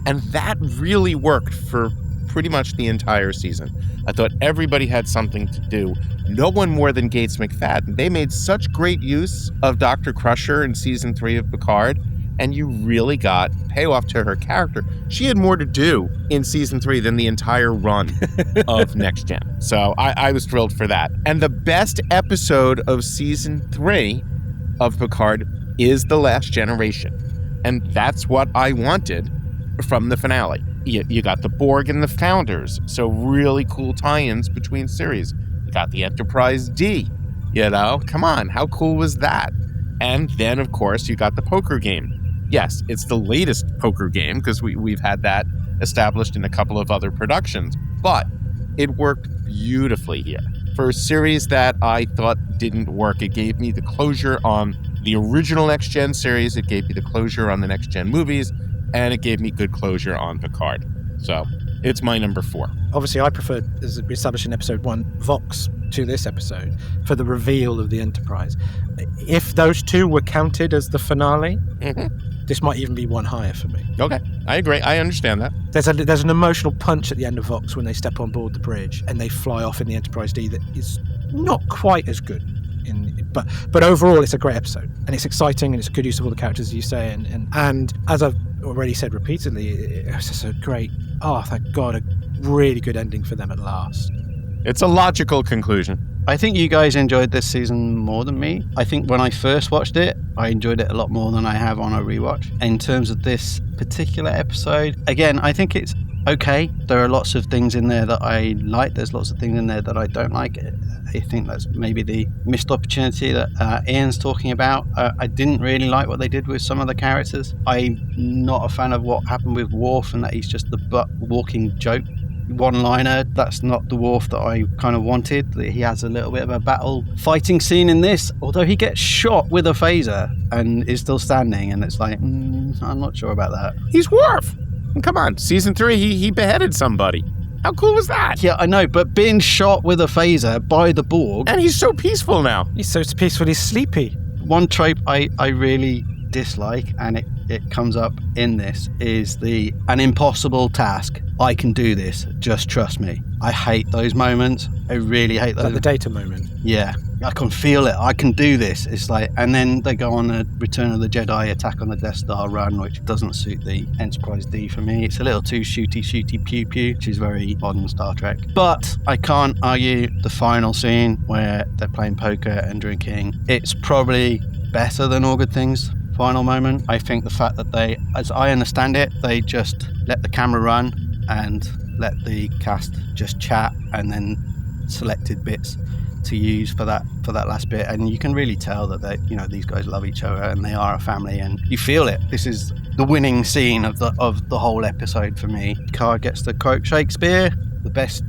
And that really worked for pretty much the entire season. I thought everybody had something to do. No one more than Gates McFadden. They made such great use of Dr. Crusher in season 3 of Picard, and you really got payoff to her character. She had more to do in season 3 than the entire run of Next Gen. So I was thrilled for that. And the best episode of season 3 of Picard is The Last Generation. And that's what I wanted from the finale. You got the Borg and the Founders, so really cool tie-ins between series. You got the Enterprise D, come on, how cool was that? And then, of course, you got the poker game. Yes, it's the latest poker game because we've had that established in a couple of other productions, but it worked beautifully here. For a series that I thought didn't work, it gave me the closure on the original Next Gen series, it gave me the closure on the Next Gen movies, and it gave me good closure on Picard. So it's my number 4. Obviously, I preferred, as we established in episode 1, Vox to this episode for the reveal of the Enterprise. If those two were counted as the finale, this might even be one higher for me. Okay, I agree. I understand that. There's an emotional punch at the end of Vox when they step on board the bridge and they fly off in the Enterprise D that is not quite as good. But overall, it's a great episode, and it's exciting, and it's a good use of all the characters, as you say, and as I've already said repeatedly, it's just a great, thank God, a really good ending for them at last. It's a logical conclusion. I think you guys enjoyed this season more than me. I think when I first watched it, I enjoyed it a lot more than I have on a rewatch. In terms of this particular episode, again, I think it's okay. There are lots of things in there that I like. There's lots of things in there that I don't like. I think that's maybe the missed opportunity that Ian's talking about. I didn't really like what they did with some of the characters. I'm not a fan of what happened with Worf, and that he's just the walking joke one-liner. That's not the Worf that I kind of wanted. He has a little bit of a battle fighting scene in this, although he gets shot with a phaser and is still standing, and it's like, I'm not sure about that. He's Worf. Come on, season 3, he beheaded somebody. How cool was that? Yeah, I know, but being shot with a phaser by the Borg... And he's so peaceful now. He's so peaceful, he's sleepy. One trope I really dislike, and it comes up in this, is an impossible task. I can do this, just trust me. I hate those moments. I really hate those. Like the data moment. Yeah, I can feel it. I can do this. It's like, and then they go on a Return of the Jedi Attack on the Death Star run, which doesn't suit the Enterprise D for me. It's a little too shooty pew pew, which is very modern Star Trek. But I can't argue the final scene where they're playing poker and drinking. It's probably better than All Good Things final moment. I think the fact that they, as I understand it, they just let the camera run and let the cast just chat, and then selected bits to use for that last bit, and you can really tell that they, these guys love each other and they are a family, and you feel it. This is the winning scene of the whole episode for me. Picard gets to quote Shakespeare, the best.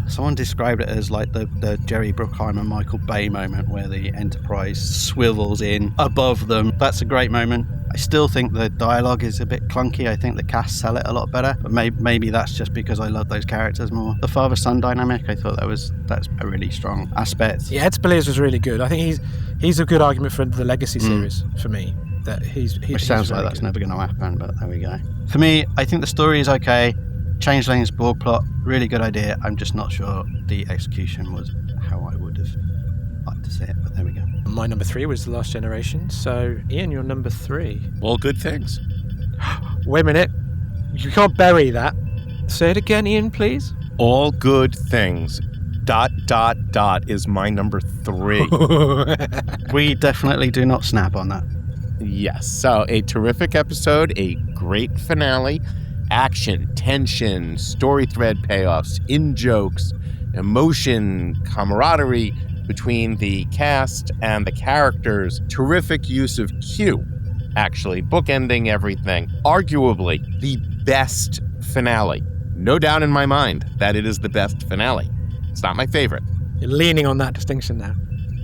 Someone described it as like the Jerry Bruckheimer Michael Bay moment where the Enterprise swivels in above them. That's a great moment. I still think the dialogue is a bit clunky. I think the cast sell it a lot better, but maybe that's just because I love those characters more. The father-son dynamic, I thought that's a really strong aspect. Yeah, Ed Spilliers was really good. I think he's a good argument for the Legacy series for me. That which sounds like that's never going to happen, but there we go. For me, I think the story is okay. Changelings, Borg plot, really good idea. I'm just not sure the execution was how I would have liked to see it, but there we go. My number 3 was The Last Generation. So, Ian, your number 3. All Good Things. Wait a minute. You can't bury that. Say it again, Ian, please. All Good Things. ... is my number 3. We definitely do not snap on that. Yes. So, a terrific episode, a great finale. Action, tension, story thread payoffs, in-jokes, emotion, camaraderie between the cast and the characters. Terrific use of Q, actually, bookending everything. Arguably, the best finale. No doubt in my mind that it is the best finale. It's not my favorite. You're leaning on that distinction now.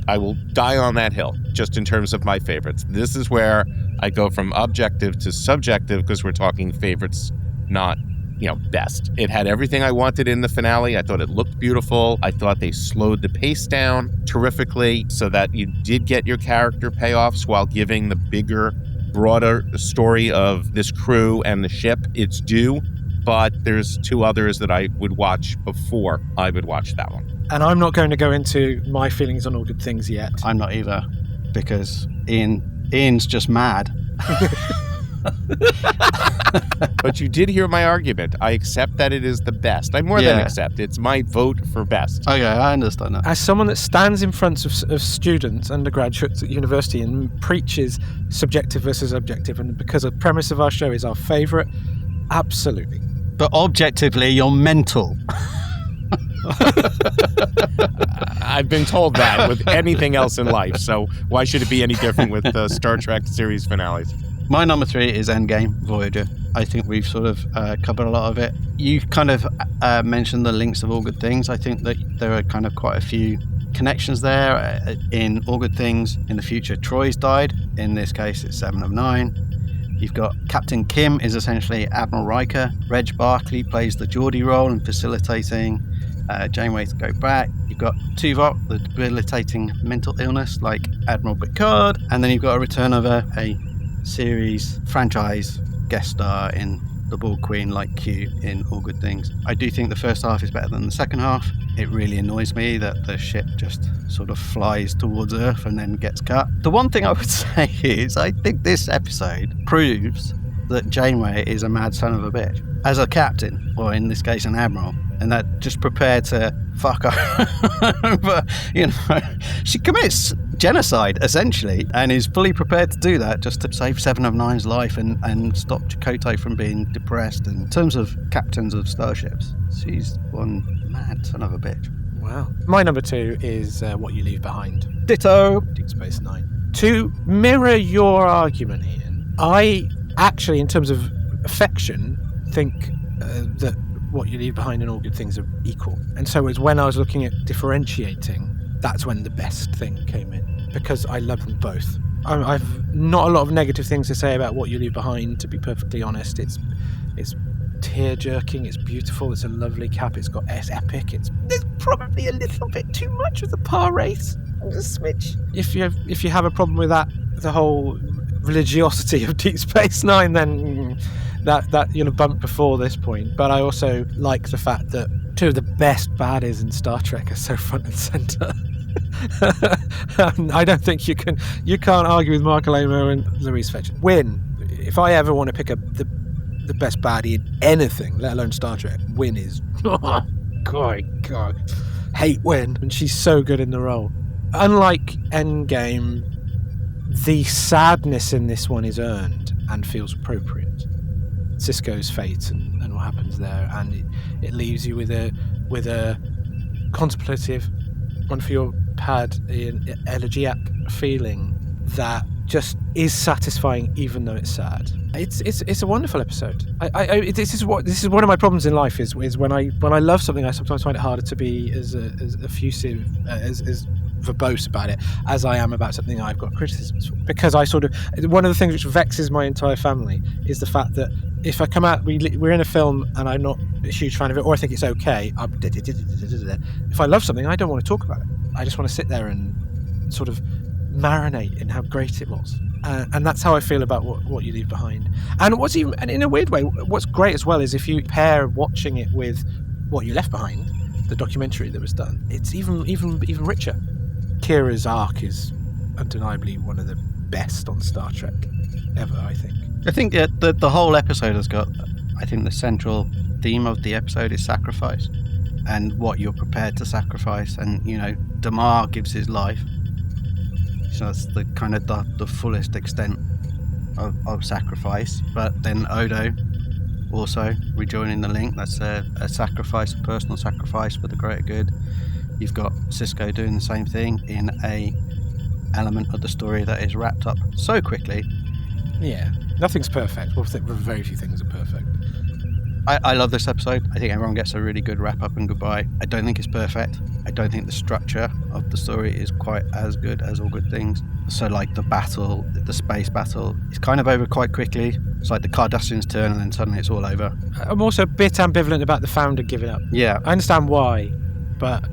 I will die on that hill, just in terms of my favorites. This is where I go from objective to subjective, because we're talking favorites, not, best. It had everything I wanted in the finale. I thought it looked beautiful. I thought they slowed the pace down terrifically so that you did get your character payoffs while giving the bigger, broader story of this crew and the ship its due. But there's 2 others that I would watch before I would watch that one. And I'm not going to go into my feelings on All Good Things yet. I'm not either, because Ian's just mad. But you did hear my argument. I accept that it is the best. I more than accept. It's my vote for best. Okay, I understand that. As someone that stands in front of students, undergraduates at university, and preaches subjective versus objective, and because the premise of our show is our favourite, absolutely. But objectively, you're mental. I've been told that with anything else in life, so why should it be any different with the Star Trek series finales? My number 3 is Endgame, Voyager. I think we've sort of covered a lot of it. You kind of mentioned the links of All Good Things. I think that there are kind of quite a few connections there. In All Good Things, in the future, Troy's died. In this case, it's 7 of 9. You've got Captain Kim is essentially Admiral Riker. Reg Barclay plays the Geordie role in facilitating Janeway to go back. You've got Tuvok, the debilitating mental illness like Admiral Picard. And then you've got a return of a series franchise guest star in The Borg Queen like Q in All Good Things. I do think the first half is better than the second half. It really annoys me that the ship just sort of flies towards Earth and then gets cut. The one thing I would say is I think this episode proves that Janeway is a mad son of a bitch. As a captain, or in this case an admiral, and that just prepared to fuck her. But, she commits genocide, essentially, and is fully prepared to do that just to save 7 of 9's life and stop Chakotay from being depressed. And in terms of captains of starships, she's one mad son of a bitch. Wow. My number 2 is What You Leave Behind. Ditto. Deep Space Nine. To mirror your argument, Ian, I actually, in terms of affection, think that What You Leave Behind and All Good Things are equal. And so as when I was looking at differentiating, that's when the best thing came in, because I love them both. I've not a lot of negative things to say about What You Leave Behind, to be perfectly honest. It's tear-jerking, it's beautiful, it's a lovely cap, it's epic, there's probably a little bit too much of the par race, the switch. If you have a problem with that, the whole religiosity of Deep Space Nine, then that bump before this point. But I also like the fact that two of the best baddies in Star Trek are so front and center. I don't think you can't argue with Mark Alamo and Louise Fletcher. Wynn, if I ever want to pick up the best baddie in anything, let alone Star Trek, Wynn is God. Hate Wynn, and she's so good in the role. Unlike Endgame, the sadness in this one is earned and feels appropriate. Sisko's fate and what happens there, and it leaves you with a contemplative, one for your pad, elegiac feeling that just is satisfying, even though it's sad. It's a wonderful episode. This is one of my problems in life is when I love something, I sometimes find it harder to be as effusive, as verbose about it as I am about something I've got criticisms for. Because one of the things which vexes my entire family is the fact that if I come out, we're in a film and I'm not a huge fan of it, or I think it's okay, if I love something, I don't want to talk about it. I just want to sit there and sort of marinate in how great it was. And that's how I feel about what you leave behind. And in a weird way, what's great as well is if you pair watching it with What You Left Behind, the documentary that was done, it's even richer. Kira's arc is undeniably one of the best on Star Trek ever, I think. I think the whole episode has got, I think the central theme of the episode is sacrifice and what you're prepared to sacrifice. And, Damar gives his life. So that's the kind of the fullest extent of sacrifice. But then Odo also rejoining the link. That's a sacrifice, a personal sacrifice for the greater good. You've got Sisko doing the same thing in a element of the story that is wrapped up so quickly. Yeah, nothing's perfect. Well, very few things are perfect. I love this episode. I think everyone gets a really good wrap-up and goodbye. I don't think it's perfect. I don't think the structure of the story is quite as good as All Good Things. So, like, the space battle, it's kind of over quite quickly. It's like the Cardassians turn and then suddenly it's all over. I'm also a bit ambivalent about the Founder giving up. Yeah. I understand why, but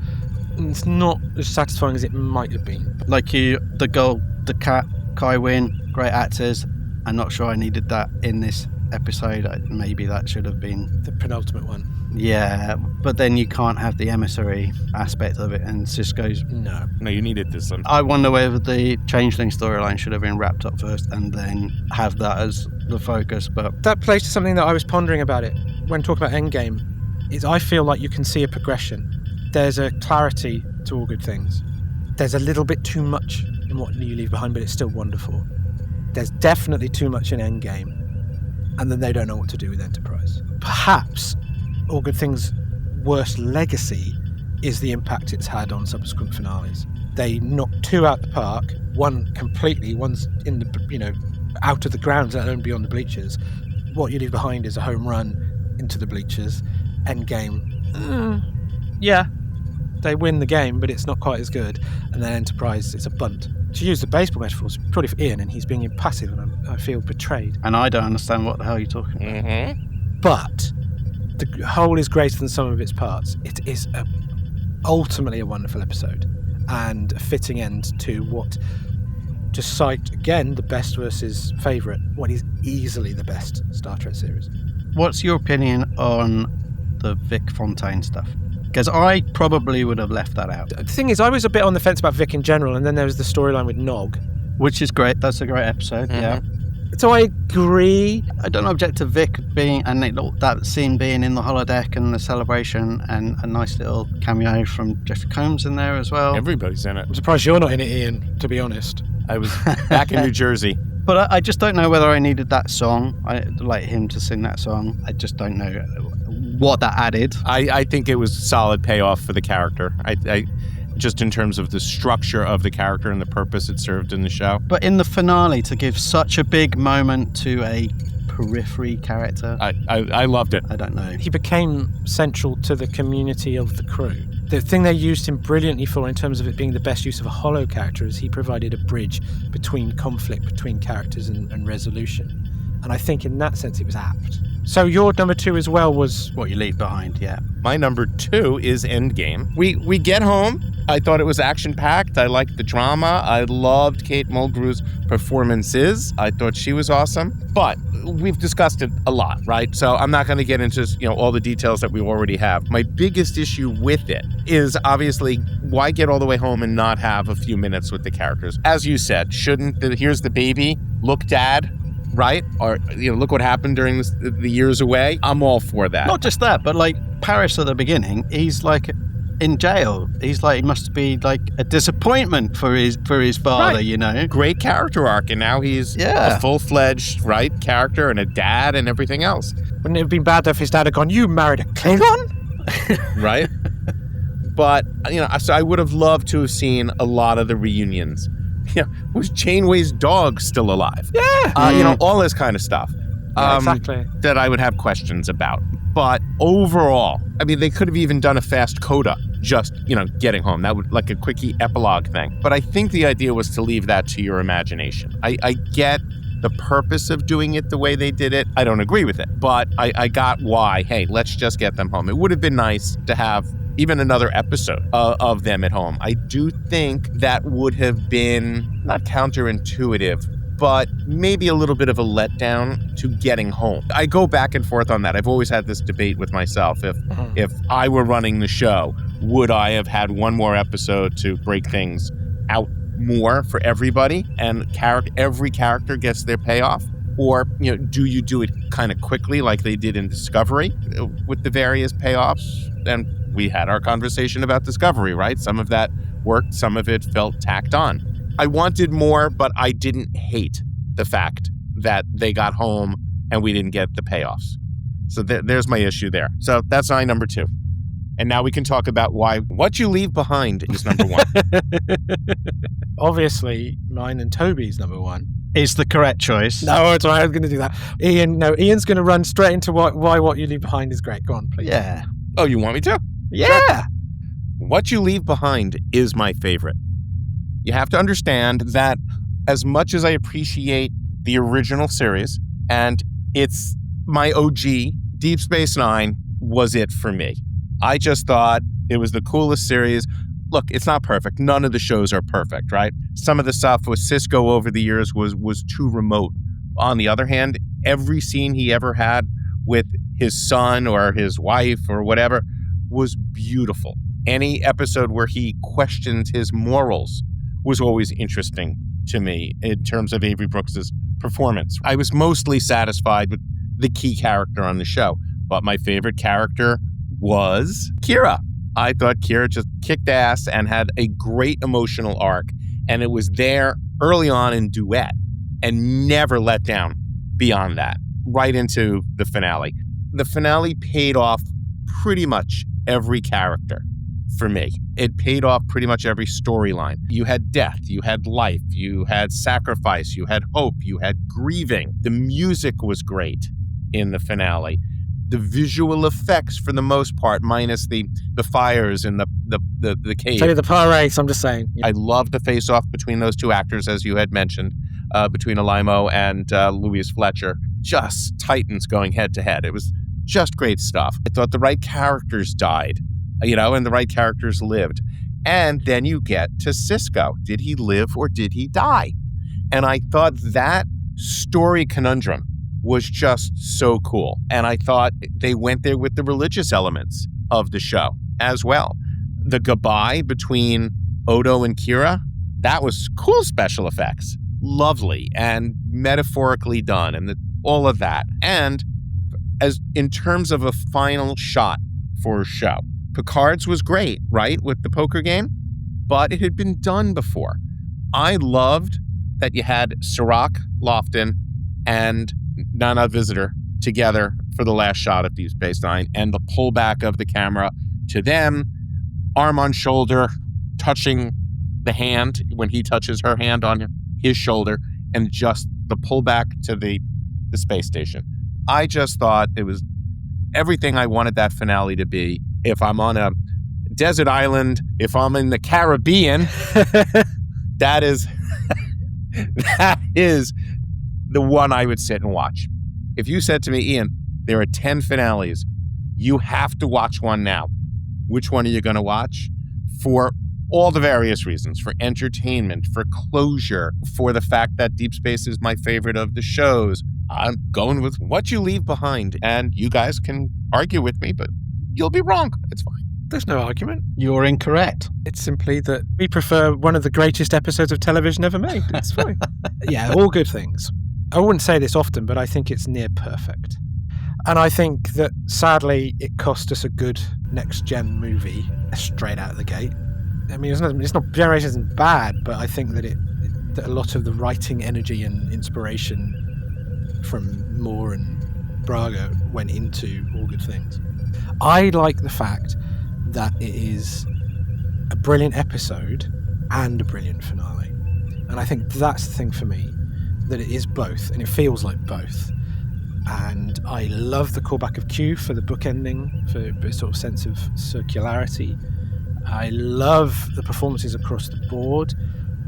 it's not as satisfying as it might have been. Like the girl, the cat, Kai Wynn, great actors. I'm not sure I needed that in this episode. Maybe that should have been the penultimate one. Yeah, but then you can't have the emissary aspect of it, and Sisko's... No, you needed this one. I wonder whether the Changeling storyline should have been wrapped up first and then have that as the focus, but... That plays to something that I was pondering about it when talking about Endgame, is I feel like you can see a progression. There's a clarity to All Good Things. There's a little bit too much in What You Leave Behind, but it's still wonderful. There's definitely too much in Endgame, and then they don't know what to do with Enterprise. Perhaps All Good Things' worst legacy is the impact it's had on subsequent finales. They knocked two out the park, one completely, one's in the, out of the grounds, let alone beyond the bleachers. What You Leave Behind is a home run into the bleachers. Endgame, yeah, they win the game, but it's not quite as good. And then Enterprise, it's a bunt. To use the baseball metaphors, probably for Ian, and he's being impassive, and I feel betrayed. And I don't understand what the hell you're talking about. Mm-hmm. But the whole is greater than some of its parts. It is ultimately a wonderful episode and a fitting end to what, just cite again, the best versus favourite, what is easily the best Star Trek series. What's your opinion on the Vic Fontaine stuff? Because I probably would have left that out. The thing is, I was a bit on the fence about Vic in general, and then there was the storyline with Nog. Which is great. That's a great episode, yeah. So I agree. I don't object to Vic being, and that scene being in the holodeck and the celebration, and a nice little cameo from Jeffrey Combs in there as well. Everybody's in it. I'm surprised you're not in it, Ian, to be honest. I was back in New Jersey. But I just don't know whether I needed that song. I'd like him to sing that song. I just don't know what that added. I think it was solid payoff for the character. I just in terms of the structure of the character and the purpose it served in the show. But in the finale, to give such a big moment to a periphery character, I loved it. I don't know. He became central to the community of the crew. The thing they used him brilliantly for, in terms of it being the best use of a hollow character, is he provided a bridge between conflict between characters and resolution. And I think in that sense it was apt. So your number 2 as well was... What you leave behind, yeah. My number 2 is Endgame. We get home. I thought it was action-packed. I liked the drama. I loved Kate Mulgrew's performances. I thought she was awesome. But we've discussed it a lot, right? So I'm not going to get into all the details that we already have. My biggest issue with it is obviously why get all the way home and not have a few minutes with the characters? As you said, here's the baby, look dad, right? Or, look what happened during the years away. I'm all for that. Not just that, but like Paris at the beginning, he's like in jail. He's like, he must be like a disappointment for his father, right. Great character arc, and now he's a full-fledged, right, character and a dad and everything else. Wouldn't it have been bad if his dad had gone, you married a Klingon? Right? But, so I would have loved to have seen a lot of the reunions. Was Janeway's dog still alive? Yeah. All this kind of stuff. Exactly. That I would have questions about. But overall, I mean, they could have even done a fast coda, just, getting home. That would like a quickie epilogue thing. But I think the idea was to leave that to your imagination. I get the purpose of doing it the way they did it. I don't agree with it, but I got why. Hey, let's just get them home. It would have been nice to have even another episode of them at home. I do think that would have been not counterintuitive, but maybe a little bit of a letdown to getting home. I go back and forth on that. I've always had this debate with myself. If I were running the show, would I have had one more episode to break things out more for everybody and every character gets their payoff? Or, do you do it kind of quickly like they did in Discovery with the various payoffs? And we had our conversation about Discovery, right? Some of that worked, some of it felt tacked on. I wanted more, but I didn't hate the fact that they got home and we didn't get the payoffs. So there's my issue there. So that's my number 2. And now we can talk about why What You Leave Behind is number 1. Obviously, mine and Toby's number 1. Is the correct choice. No, it's all right. I was going to do that. Ian's going to run straight into why What You Leave Behind is great. Go on, please. Yeah. Oh, you want me to? Yeah. Sure. What You Leave Behind is my favorite. You have to understand that as much as I appreciate the original series, and it's my OG, Deep Space Nine was it for me. I just thought it was the coolest series. Look, it's not perfect. None of the shows are perfect, right? Some of the stuff with Sisko over the years was too remote. On the other hand, every scene he ever had with his son or his wife or whatever was beautiful. Any episode where he questioned his morals was always interesting to me in terms of Avery Brooks's performance. I was mostly satisfied with the key character on the show, but my favorite character was Kira. I thought Kira just kicked ass and had a great emotional arc, and it was there early on in Duet and never let down beyond that, right into the finale. The finale paid off pretty much every character for me. It paid off pretty much every storyline. You had death, you had life, you had sacrifice, you had hope, you had grieving. The music was great in the finale. The visual effects, for the most part, minus the fires in the cave. Tell you the par race, I'm just saying. Yeah. I loved the face-off between those two actors, as you had mentioned, between Alaimo and Louise Fletcher. Just titans going head-to-head. It was just great stuff. I thought the right characters died, and the right characters lived. And then you get to Sisko. Did he live or did he die? And I thought that story conundrum was just so cool. And I thought they went there with the religious elements of the show as well. The goodbye between Odo and Kira, that was cool special effects. Lovely and metaphorically done and all of that. And as in terms of a final shot for a show, Picard's was great, right, with the poker game, but it had been done before. I loved that you had Sirach, Lofton, and Nana Visitor together for the last shot of Deep Space Nine, and the pullback of the camera to them, arm on shoulder, touching the hand when he touches her hand on his shoulder, and just the pullback to the space station. I just thought it was everything I wanted that finale to be. If I'm on a desert island, if I'm in the Caribbean, that is the one I would sit and watch. If you said to me, Ian, There are 10 finales. You have to watch one now. Which one are you going to watch? For all the various reasons, for entertainment, for closure, for the fact that Deep Space is my favorite of the shows. I'm going with What You Leave Behind, and you guys can argue with me, but you'll be wrong. It's fine. There's no argument. You're incorrect. It's simply that we prefer one of the greatest episodes of television ever made. It's fine. Yeah, all good things. I wouldn't say this often, but I think it's near perfect. And I think that, sadly, it cost us a good next-gen movie straight out of the gate. I mean, it's not Generation isn't bad, but I think that that a lot of the writing energy and inspiration from Moore and Braga went into All Good Things. I like the fact that it is a brilliant episode and a brilliant finale. And I think that's the thing for me, that it is both, and it feels like both. And I love the callback of Q for the book ending, for a sort of sense of circularity. I love the performances across the board.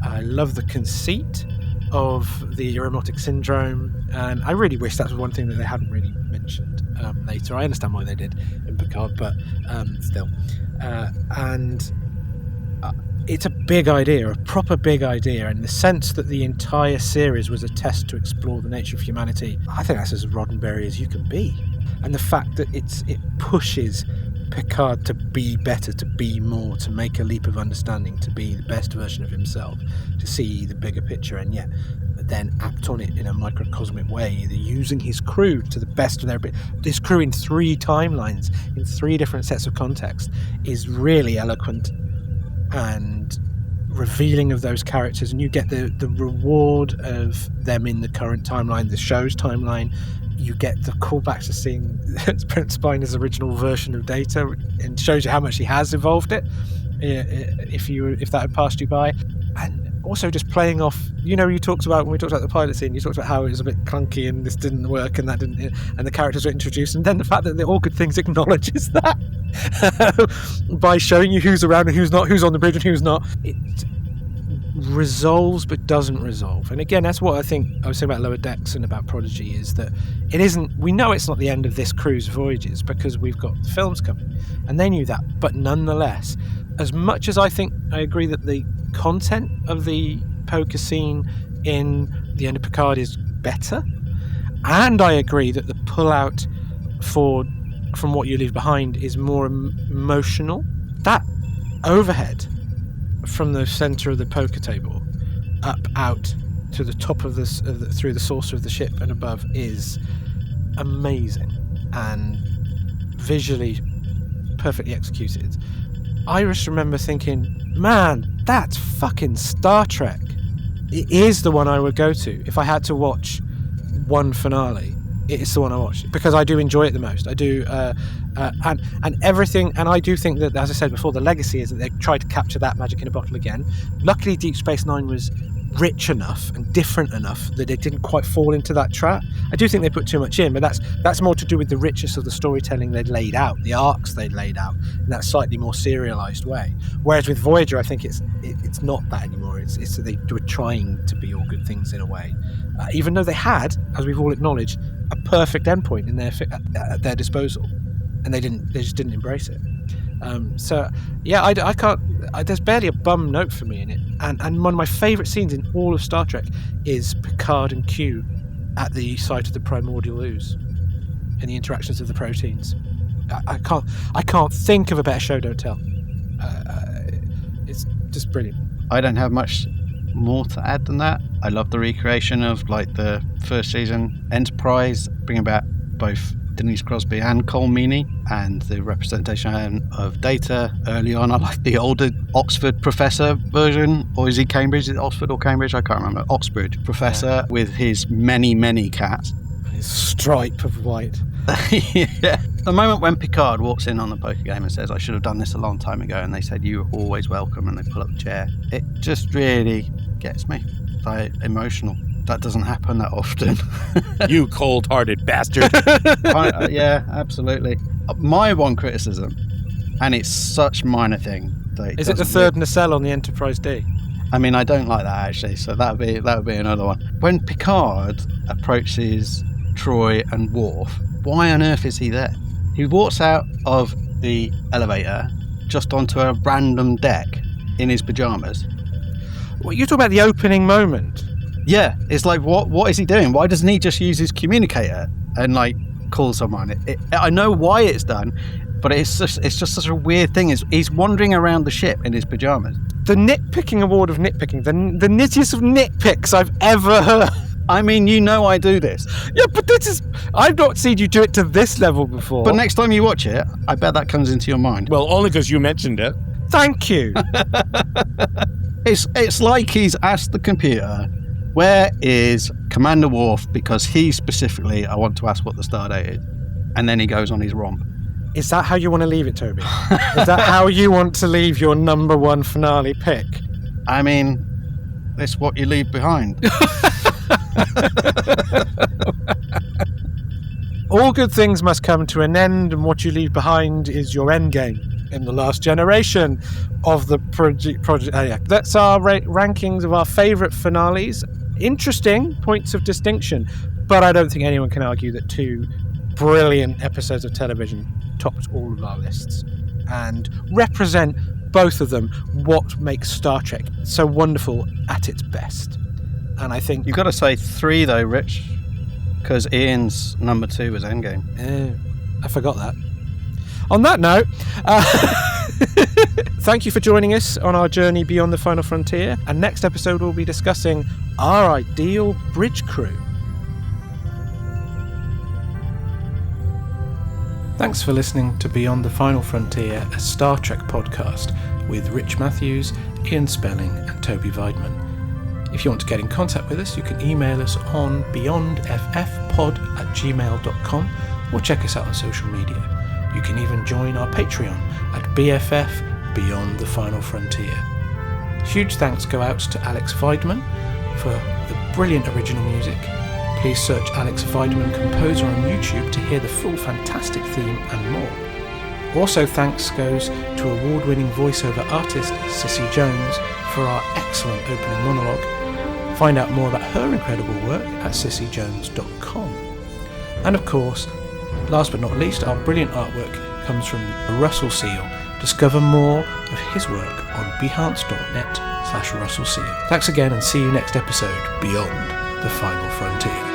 I love the conceit of the erotic syndrome, and I really wish that was one thing that they hadn't really mentioned later. I understand why they did in Picard, but still. And it's a big idea, a proper big idea, and the sense that the entire series was a test to explore the nature of humanity, I think that's as Roddenberry as you can be. And the fact that it pushes Picard to be better, to be more, to make a leap of understanding, to be the best version of himself, to see the bigger picture, and yet then act on it in a microcosmic way, using his crew to the best of their ability. This crew in 3 timelines, in 3 different sets of context, is really eloquent and revealing of those characters, and you get the reward of them in the current timeline, the show's timeline. You get the callbacks to seeing Brent Spiner's original version of Data, and shows you how much he has evolved it, if that had passed you by. And also just playing off, you talked about, when we talked about the pilot scene, you talked about how it was a bit clunky and this didn't work and that didn't, and the characters were introduced, and then the fact that the All Good Things acknowledges that by showing you who's around and who's not, who's on the bridge and who's not. It resolves but doesn't resolve. And again, that's what I think I was saying about Lower Decks and about Prodigy, is that it isn't, we know it's not the end of this crew's voyages because we've got the films coming, and they knew that. But nonetheless, as much as I agree that the content of the poker scene in the end of Picard is better, and I agree that the pullout from What You Leave Behind is more emotional, that overhead from the center of the poker table up out to the top of through the saucer of the ship and above is amazing and visually perfectly executed. I just remember thinking, man, that's fucking Star Trek. It is the one I would go to if I had to watch one finale. It's the one I watch because I do enjoy it the most. I do, and everything. And I do think that, as I said before, the legacy is that they tried to capture that magic in a bottle again. Luckily, Deep Space Nine was rich enough and different enough that it didn't quite fall into that trap. I do think they put too much in, but that's more to do with the richness of the storytelling they'd laid out, the arcs they'd laid out in that slightly more serialized way. Whereas with Voyager, I think it's not that anymore. It's that they were trying to be All Good Things in a way, even though they had, as we've all acknowledged, a perfect endpoint in at their disposal, and they just didn't embrace it. So yeah, I can't. There's barely a bum note for me in it, and one of my favourite scenes in all of Star Trek is Picard and Q at the site of the primordial ooze and the interactions of the proteins. I can't think of a better show don't tell. It's just brilliant. I don't have much more to add than that. I love the recreation of like the first season Enterprise, bringing back both Denise Crosby and Cole Meany, and the representation of Data early on. I like the older Oxford professor version, or is he Cambridge? Is it Oxford or Cambridge? I can't remember. Oxford professor with his many cats. His stripe of white. Yeah. The moment when Picard walks in on the poker game and says, I should have done this a long time ago, and they said, you were always welcome, and they pull up the chair, it just really gets me. Like, emotional. That doesn't happen that often. You cold-hearted bastard. Yeah, absolutely. My one criticism, and it's such a minor thing. That is it the third nacelle on the Enterprise D? I mean, I don't like that actually, so that would be another one. When Picard approaches Troy and Worf, why on earth is he there? He walks out of the elevator just onto a random deck in his pajamas. Well, you talk about the opening moment. Yeah, it's like, what is he doing? Why doesn't he just use his communicator and like call someone? I know why it's done, but it's just such a weird thing. He's wandering around the ship in his pajamas. The nitpicking award of nitpicking, the nittiest of nitpicks I've ever heard. I mean, you know I do this. Yeah, but I've not seen you do it to this level before. But next time you watch it, I bet that comes into your mind. Well, only because you mentioned it. Thank you. It's like he's asked the computer, where is Commander Worf? Because he specifically, I want to ask what the stardate is. And then he goes on his romp. Is that how you want to leave it, Toby? Is that how you want to leave your number one finale pick? I mean, it's what you leave behind. All good things must come to an end, and what you leave behind is your end game. In the last generation of the project. That's our rankings of our favourite finales. Interesting points of distinction, but I don't think anyone can argue that 2 brilliant episodes of television topped all of our lists and represent, both of them, what makes Star Trek so wonderful at its best. And I think You've got to say 3 though, Rich, because Ian's number 2 was Endgame. I forgot that. On that note, thank you for joining us on our journey beyond the final frontier. And next episode, we'll be discussing our ideal bridge crew. Thanks for listening to Beyond the Final Frontier, a Star Trek podcast with Rich Matthews, Ian Spelling and Toby Weidman. If you want to get in contact with us, you can email us on beyondffpod@gmail.com or check us out on social media. You can even join our Patreon at BFF Beyond the Final Frontier. Huge thanks go out to Alex Weidman for the brilliant original music. Please search Alex Weidman Composer on YouTube to hear the full fantastic theme and more. Also thanks goes to award-winning voiceover artist Cissy Jones for our excellent opening monologue. Find out more about her incredible work at cissyjones.com. And of course, last but not least, our brilliant artwork comes from Russell Seal. Discover more of his work on behance.net/Russell Seal. Thanks again and see you next episode, Beyond the Final Frontier.